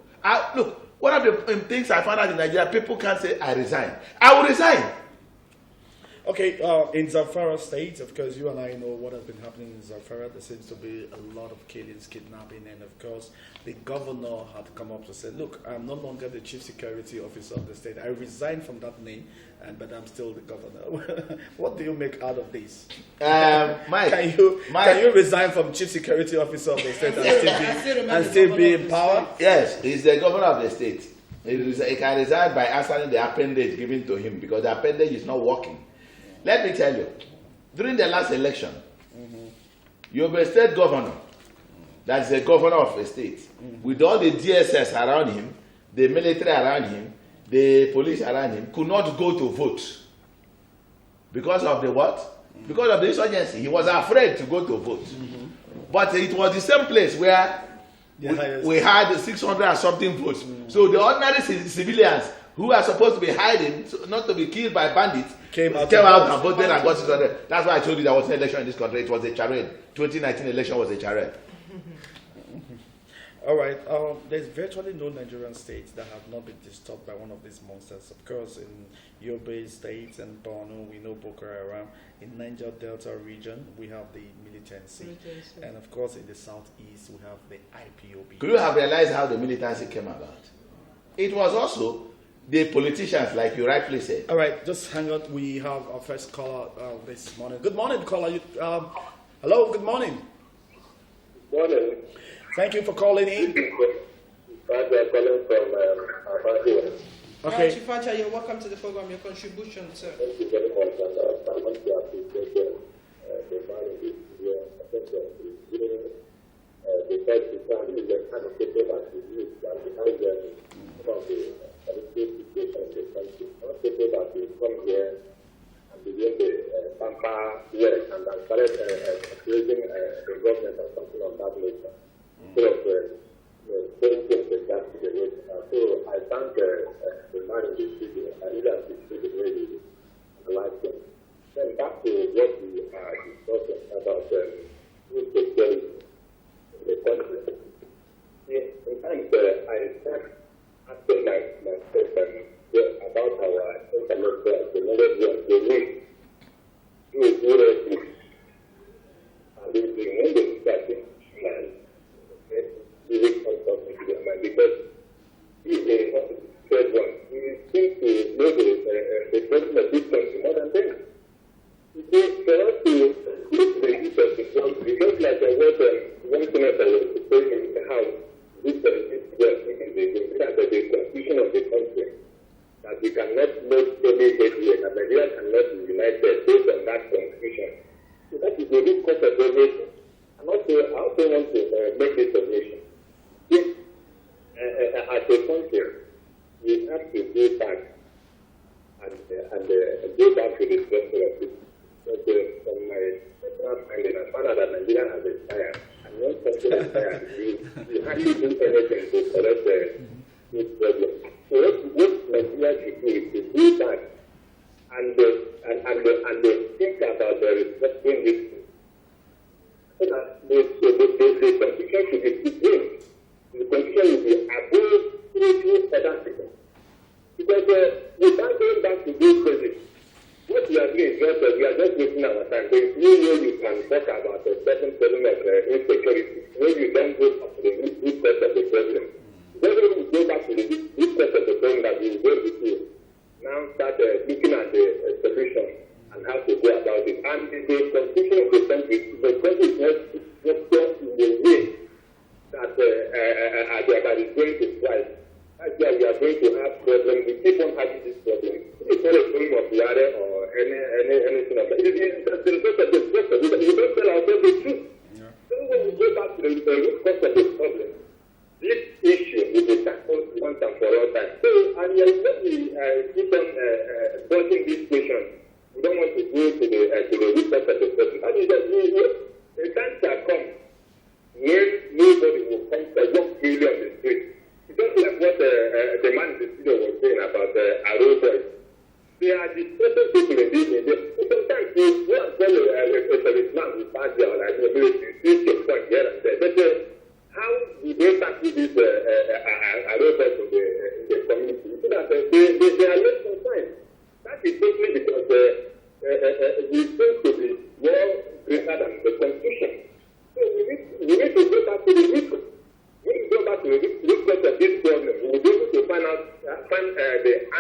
look, one of the things I found out in Nigeria, people can't say, I resign. I will resign. Okay, in Zamfara State, of course, you and I know what has been happening in Zamfara. There seems to be a lot of killings, kidnapping, and of course, the governor had come up to say, look, I'm no longer the chief security officer of the state. I resigned from that name, but I'm still the governor. What do you make out of this? Mike, can you resign from chief security officer of the state and still be in power? Yes, he's the governor of the state. He can resign by answering the appendage given to him because the appendage is not working. Let me tell you, during the last election, you have a state governor, that's the governor of a state, with all the DSS around him, the military around him, the police around him, could not go to vote. Because of the what? Because of the insurgency. He was afraid to go to vote. But it was the same place where we had 600 and something votes. So the ordinary civilians who are supposed to be hiding, not to be killed by bandits, came out and voted and got 600. That's why I told you there was an election in this country. It was a charade. 2019 election was a charade. All right. There's virtually no Nigerian states that have not been disturbed by one of these monsters. Of course, in Yobe State and Borno, we know Boko Haram. In Niger Delta region, we have the militancy. And of course, in the southeast, we have the IPOB. Could you have realized how the militancy came about? It was also the politicians, like you rightly said. All right, just hang on. We have our first caller this morning. Good morning, caller. Hello, good morning. Morning. Thank you for calling in. Calling from Okay. Chifacha, you're welcome to the program. Your contribution, sir. Thank you very much. And I want to appreciate the marriage here. I think the fact is the kind of people that we use that behind some of the situation in the country. Not people that will come here and begin to pamper work and then started creating the government or something of that nature. So, putting things like that to the road. So, I thank the man in the city. I really appreciate the way he analyzed them. Then back to what we are discussing about food security in the country. In times, I start asking myself about our internet technology and the way to do it. And it's the windows that because he is a third one. He seems to know the person of this country more than them. Because for us to look the use of the cloud, because like one senator was saying in the house, this is the constitution of the country, that we cannot make any headway, that Nigeria cannot be united based on that constitution. So that is the root cause of everything. And also, I also want to make this submission. If, as a country, we have to go back and go back to the structure of it. But from my personal finding, I found out that Nigeria has expired. And once something expired, you hardly do anything to correct this problem. So what Nigeria should do is to go back and think about the restructuring this. So that the constitution should be supreme. The constitution will be above any other system. Because without going back to those causes, what we are doing is just we are just wasting our time. There is no way you can talk about a certain problem of insecurity when you don't go back to the root cause of the problem. When we go back to the root cause of the problem that we will go to now start looking at the solution and how to go about it. And the constitution of the country is not structured in the way that is going to thrive. That's why we are going to have problems. We keep on having this problem. It's not a problem of water or anything of that. It is the result of the structure. We don't tell ourselves the truth. So when we go back to the root cause of the problem,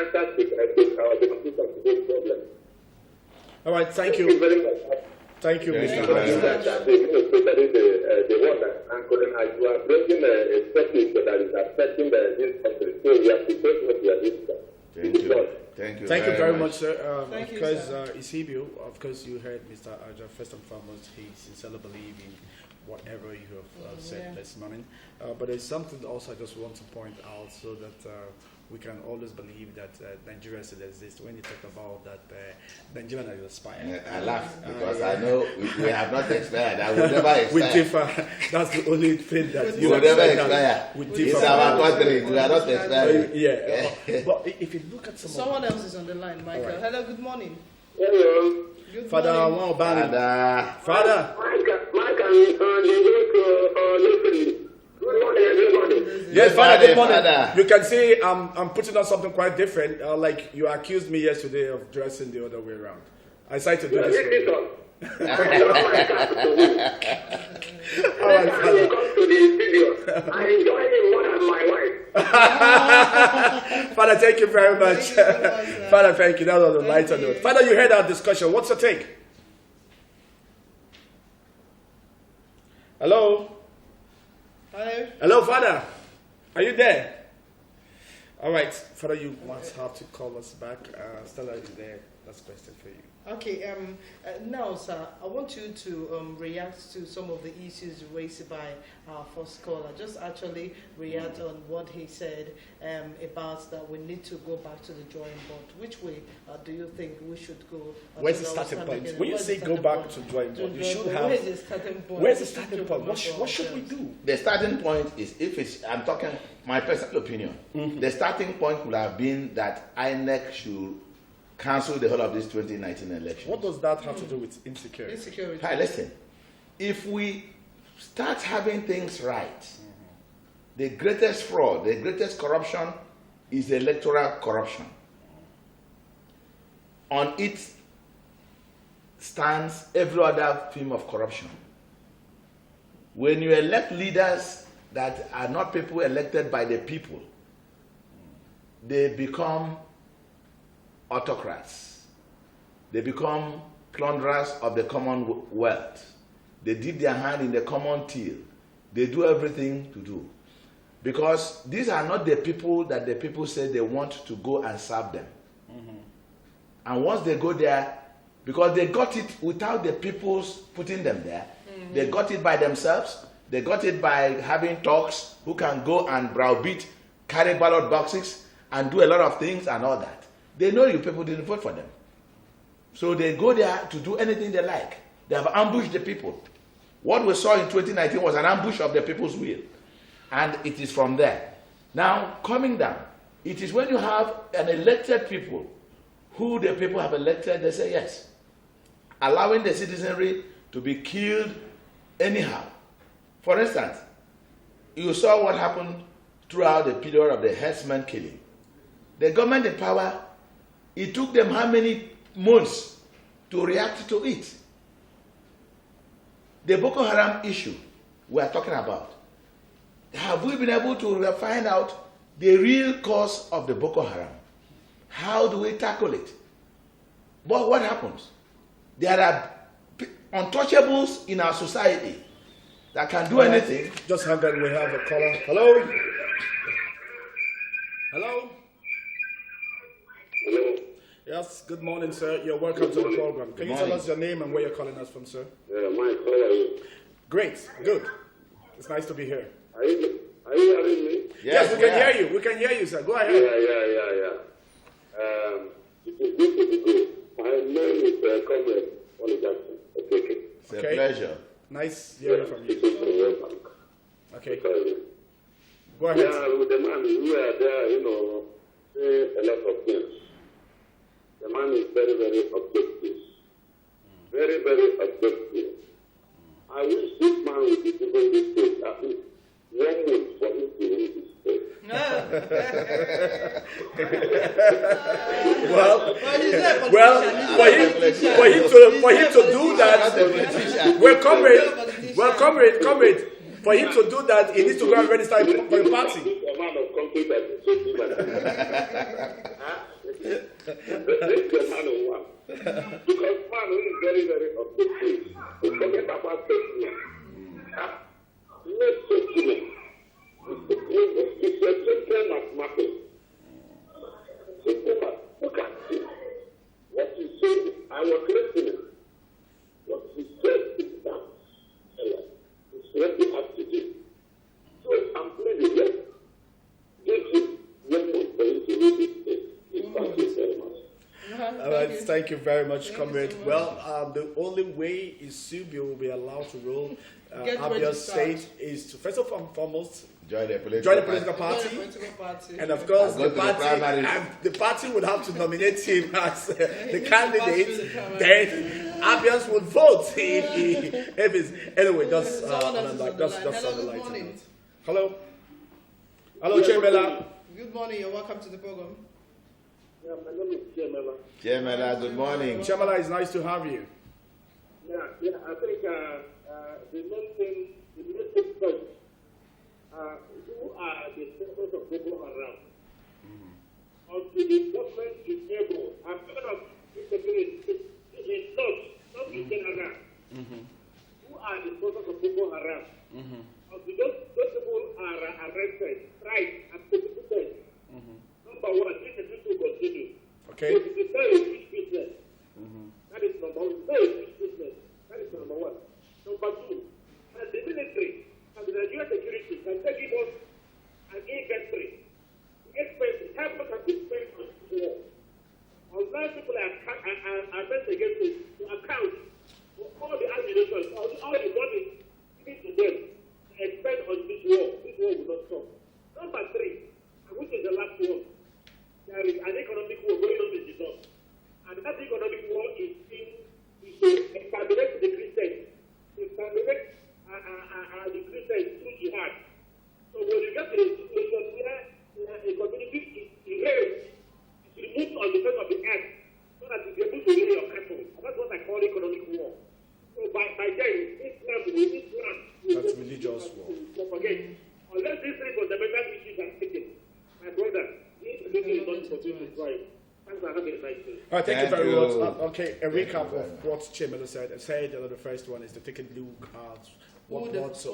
answers to our difficulties of today's problem. All right, thank you. Thank you very much. Thank you, Mr. Especially the one that anchoring as you are bringing a topic that is affecting this country. So we have to take what we are doing. Thank you. Thank you. Thank you very much, sir. Thank you, because sir. Isibio, of course, you heard Mr. Aja. First and foremost, he sincerely believes in whatever you have said this morning. But there's something also I just want to point out so that we can always believe that Nigeria still exists. When you talk about that Nigeria has expired. I laugh because I know we have not expired. I will never expire. We differ. That's the only thing that we will never expire. We differ. It's our country. We are not expiring. Yeah. But if you look at someone else is on the line, Michael. Right. Hello, good morning. Hello. Good Father, morning. Father. Good morning, everybody. Yes, Father, good morning. Father. You can see I'm putting on something quite different. Like you accused me yesterday of dressing the other way around. I decided to do this. All right, Father. I enjoy it more than my wife. Father, thank you very much. Father, thank you. That was a lighter note. Father, you heard our discussion. What's your take? Hello? Hello? Hello, Father. Are you there? All right. Father, you must have to call us back. Stella is there. That's a question for you. Okay, now, sir, I want you to react to some of the issues raised by our first caller. Just actually react on what he said about that we need to go back to the drawing board. Which way do you think we should go? Where's the starting point? When you say go back to drawing board, you should have. Where's the starting point? Where's the starting point? What should we do? The starting point is, if it's, I'm talking my personal opinion, the starting point would have been that INEC should cancel the whole of this 2019 election. What does that have to do with insecurity? Insecurity. Hi, listen. If we start having things right, the greatest fraud, the greatest corruption is electoral corruption. On it stands every other form of corruption. When you elect leaders that are not people elected by the people, they become autocrats. They become plunderers of the commonwealth. They dip their hand in the common till. They do everything to do. Because these are not the people that the people say they want to go and serve them. And once they go there, because they got it without the people's putting them there, they got it by themselves, they got it by having talks, who can go and browbeat, carry ballot boxes, and do a lot of things and all that. They know you people didn't vote for them. So they go there to do anything they like. They have ambushed the people. What we saw in 2019 was an ambush of the people's will. And it is from there. Now, coming down, it is when you have an elected people who the people have elected, they say yes. Allowing the citizenry to be killed anyhow. For instance, you saw what happened throughout the period of the herdsmen killing. The government in power, it took them how many months to react to it? The Boko Haram issue we are talking about. Have we been able to find out the real cause of the Boko Haram? How do we tackle it? But what happens? There are untouchables in our society that can do anything. Just have that. We have a caller. Hello? Hello? Hello. Yes, good morning, sir. You're welcome to the program. Can you tell us your name and where you're calling us from, sir? Mike, how are you? Great, good. It's nice to be here. Are you hearing me? Yes, we can hear you. We can hear you, sir. Go ahead. Yeah. It is good to be good. My name is Comrade Oli Jackson. It's a pleasure. Nice hearing from you. Okay. Go ahead. Yeah, with the man, we are there, saying a lot of things. The man is very, very objective. Very, very objective. I wish this man would be given this state at least 1 month for him to read this state. for him to do that, well, comrade, For him to do that, he needs to go and register for a party. This amount of concrete that is so deep. This is a man of one. Because man who is very, very objective. Forget about safety. No safety. It's a simple mathematics. Simple math. Look at it. What you said, I was listening. What you said is that. It's what you have to do. So I'm pleading here. Give you one more thing to read it. Thank you very much. All right, thank you very much, comrade. Well, the only way Isubio will be allowed to rule Abia State is to, first and foremost, join the political party. And of course, the party would have to nominate him as the candidate. Then Abians would vote if it's anyway. Just on the light. Hello, Chemela. Good morning. You're welcome to the program. Yeah, my name is Chemela. Chemela, good morning. Chemela, it's nice to have you. Yeah, I think the main thing first, who are the members of Boko Haram? Until the government is able, I'm talking of not in general. Who are the members of Boko Haram? Until those people are arrested, tried, and prosecuted. Number one, this is to continue. Okay. So it's very rich business. That is number one. Very rich business. That is number one. Number two, and the military and the Nigerian security can take it on an inventory. Help us to spend on this war. Unless people are sent against it to account for all the ammunition, all the money given to them to expend on this war will not stop. Number three, and which is the last one, there is an economic war going on in the north. And that economic war is to exterminate the Christians, to exterminate the Christians through jihad. So when you get to the situation where a community is erased, it's removed on the face of the earth, so that you'll be able to lay your cattle. And that's what I call economic war. So by then, Islam will that's religious war. Don't forget, unless these three fundamental issues are taken, my brother, this religion is not supposed to drive. Thanks for having a nice day. All right, thank you very much. Okay, a recap of what Chemelo said. I said the first one is to take a look at what brought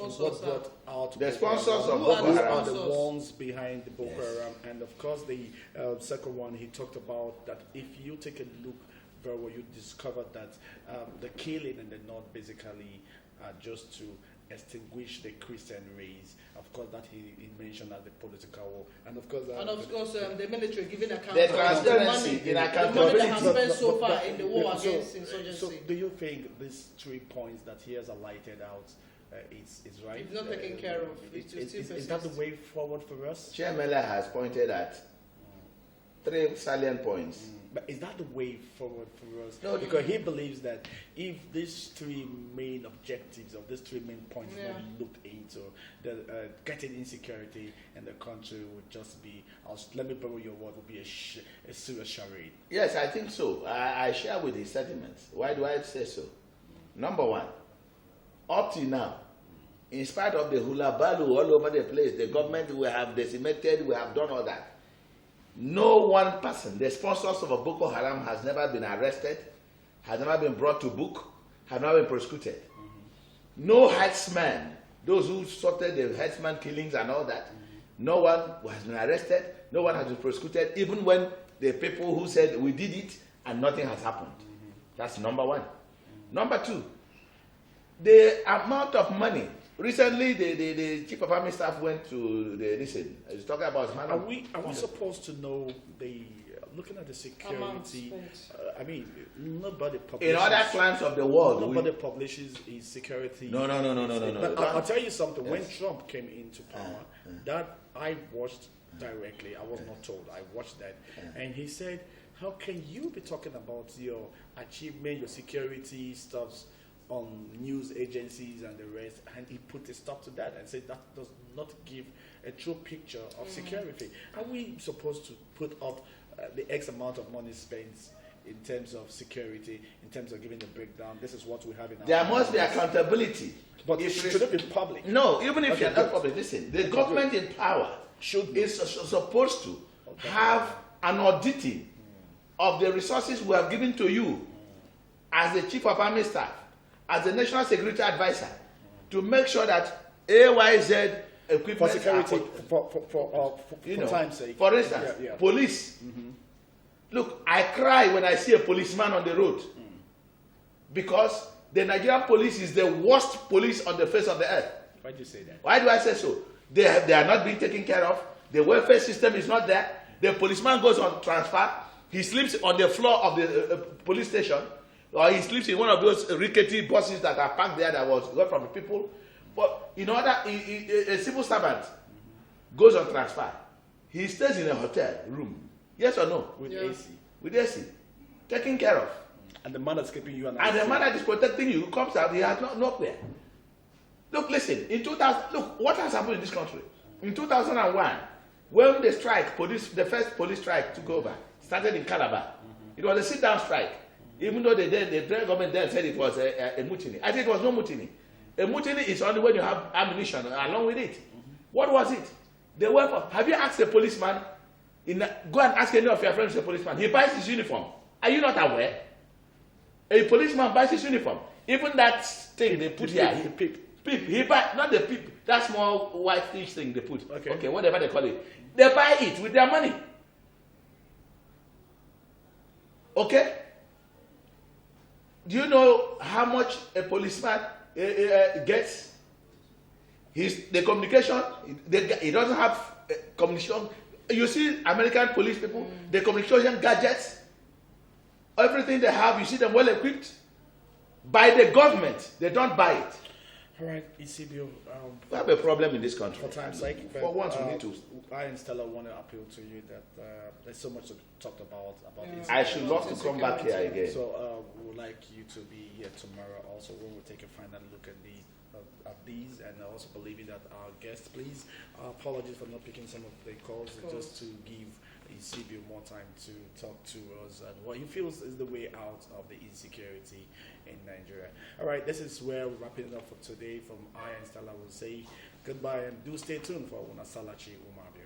out the sponsors of Boko Boko Haram are the ones behind the Boko Haram, and of course the second one he talked about that if you take a look very well, you discover that the killing in the north basically just to extinguish the Christian race. Of course, that he mentioned as the political war, and of course, the military giving account the transparency in accountability. The money that has spent so far in the war against insurgency. So, do you think these 3 points that he has highlighted out is right? It's not taken care of. Is that the way forward for us? Chemela has pointed at 3 salient points. But is that the way forward for us? No, because he believes that if these 3 main objectives of these 3 main points not looked into, the getting insecurity in the country would just be, let me borrow your word, would be a serious charade. Yes, I think so. I share with his sentiments. Why do I say so? Number one, up to now, in spite of the hula balu all over the place, the government we have decimated, we have done all that. No one person, the sponsors of a Boko Haram has never been arrested, has never been brought to book, has never been prosecuted. No headsman, those who sorted the headsman killings and all that, no one has been arrested, no one has been prosecuted, even when the people who said we did it and nothing has happened. That's number one. Number two, the amount of money. Recently, the chief of army staff went to he's talking about. Are we supposed to know looking at the security? Nobody publishes. In other clans of the world, nobody publishes his security. No. But I'll tell you something. Yes. When Trump came into power, that I watched directly. I was not told. I watched that, and he said, "How can you be talking about your achievement, your security stuffs on news agencies and the rest?" And he put a stop to that and said that does not give a true picture of security. Are we supposed to put up the X amount of money spent in terms of security, in terms of giving the breakdown. This is what we have in our. There must be accountability. But it shouldn't be public. No, even if you're not public, listen, the government in power is supposed to have an auditing of the resources we have given to you as the Chief of Army Staff, as the National Security Advisor, to make sure that AYZ equipment for security, for time's sake. For instance, police. Look, I cry when I see a policeman on the road because the Nigerian police is the worst police on the face of the earth. Why do you say that? Why do I say so? They are not being taken care of. The welfare system is not there. The policeman goes on transfer. He sleeps on the floor of the police station, or he sleeps in one of those rickety buses that are parked there that was got from the people. But in order, a civil servant goes on transfer. He stays in a hotel room. Yes or no? With AC. With AC. Taken care of. And the man that's keeping you and the man that is protecting you comes out, he has nowhere. Look, listen, in 2000, look, what has happened in this country? In 2001, when the strike, the first police strike took over, started in Calabar. It was a sit-down strike. Even though the government then said it was a mutiny. I think it was no mutiny. A mutiny is only when you have ammunition along with it. What was it? They were for, have you asked a policeman, go and ask any of your friends who's a policeman. He buys his uniform. Are you not aware? A policeman buys his uniform. Even that thing they put here, he buy, not the peep, that small whitish thing they put. Okay, whatever they call it. They buy it with their money. Okay? Do you know how much a policeman gets? The communication, he doesn't have communication. You see American police people, the communication gadgets, everything they have, you see them well equipped by the government. They don't buy it. All right, ECBO. We have a problem in this country. For time's sake, for once we need to. I and Stella want to appeal to you that there's so much to talk about this. I should love to come back here again. So we would like you to be here tomorrow also when we take a final look at these, and also believing that our guests, please, apologies for not picking some of the calls, just to give ECBO more time to talk to us and what he feels is the way out of the insecurity in Nigeria. All right, this is where we're wrapping it up for today. From I and Stella will say goodbye, and do stay tuned for Una Salachi Umabio.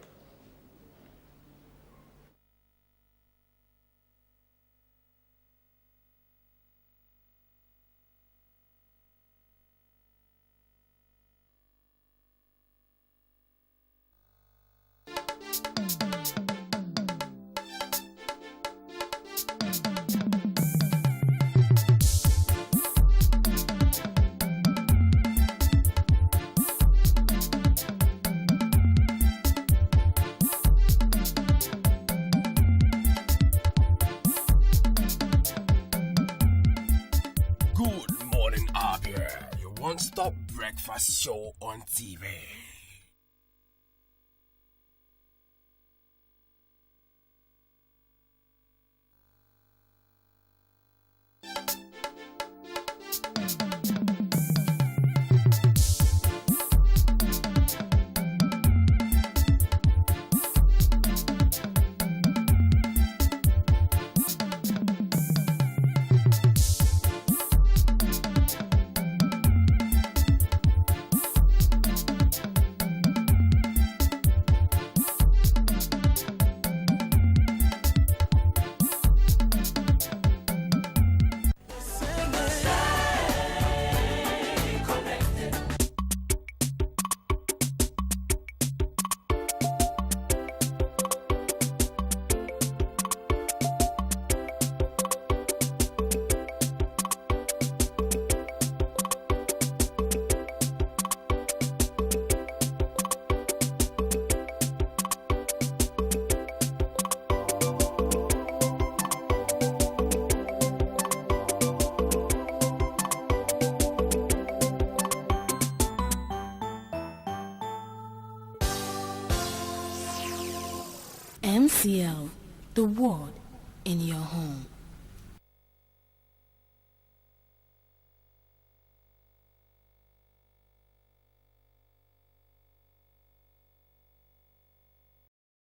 Good morning, Abia. Your one-stop breakfast show on TV. MCL, the word in your home.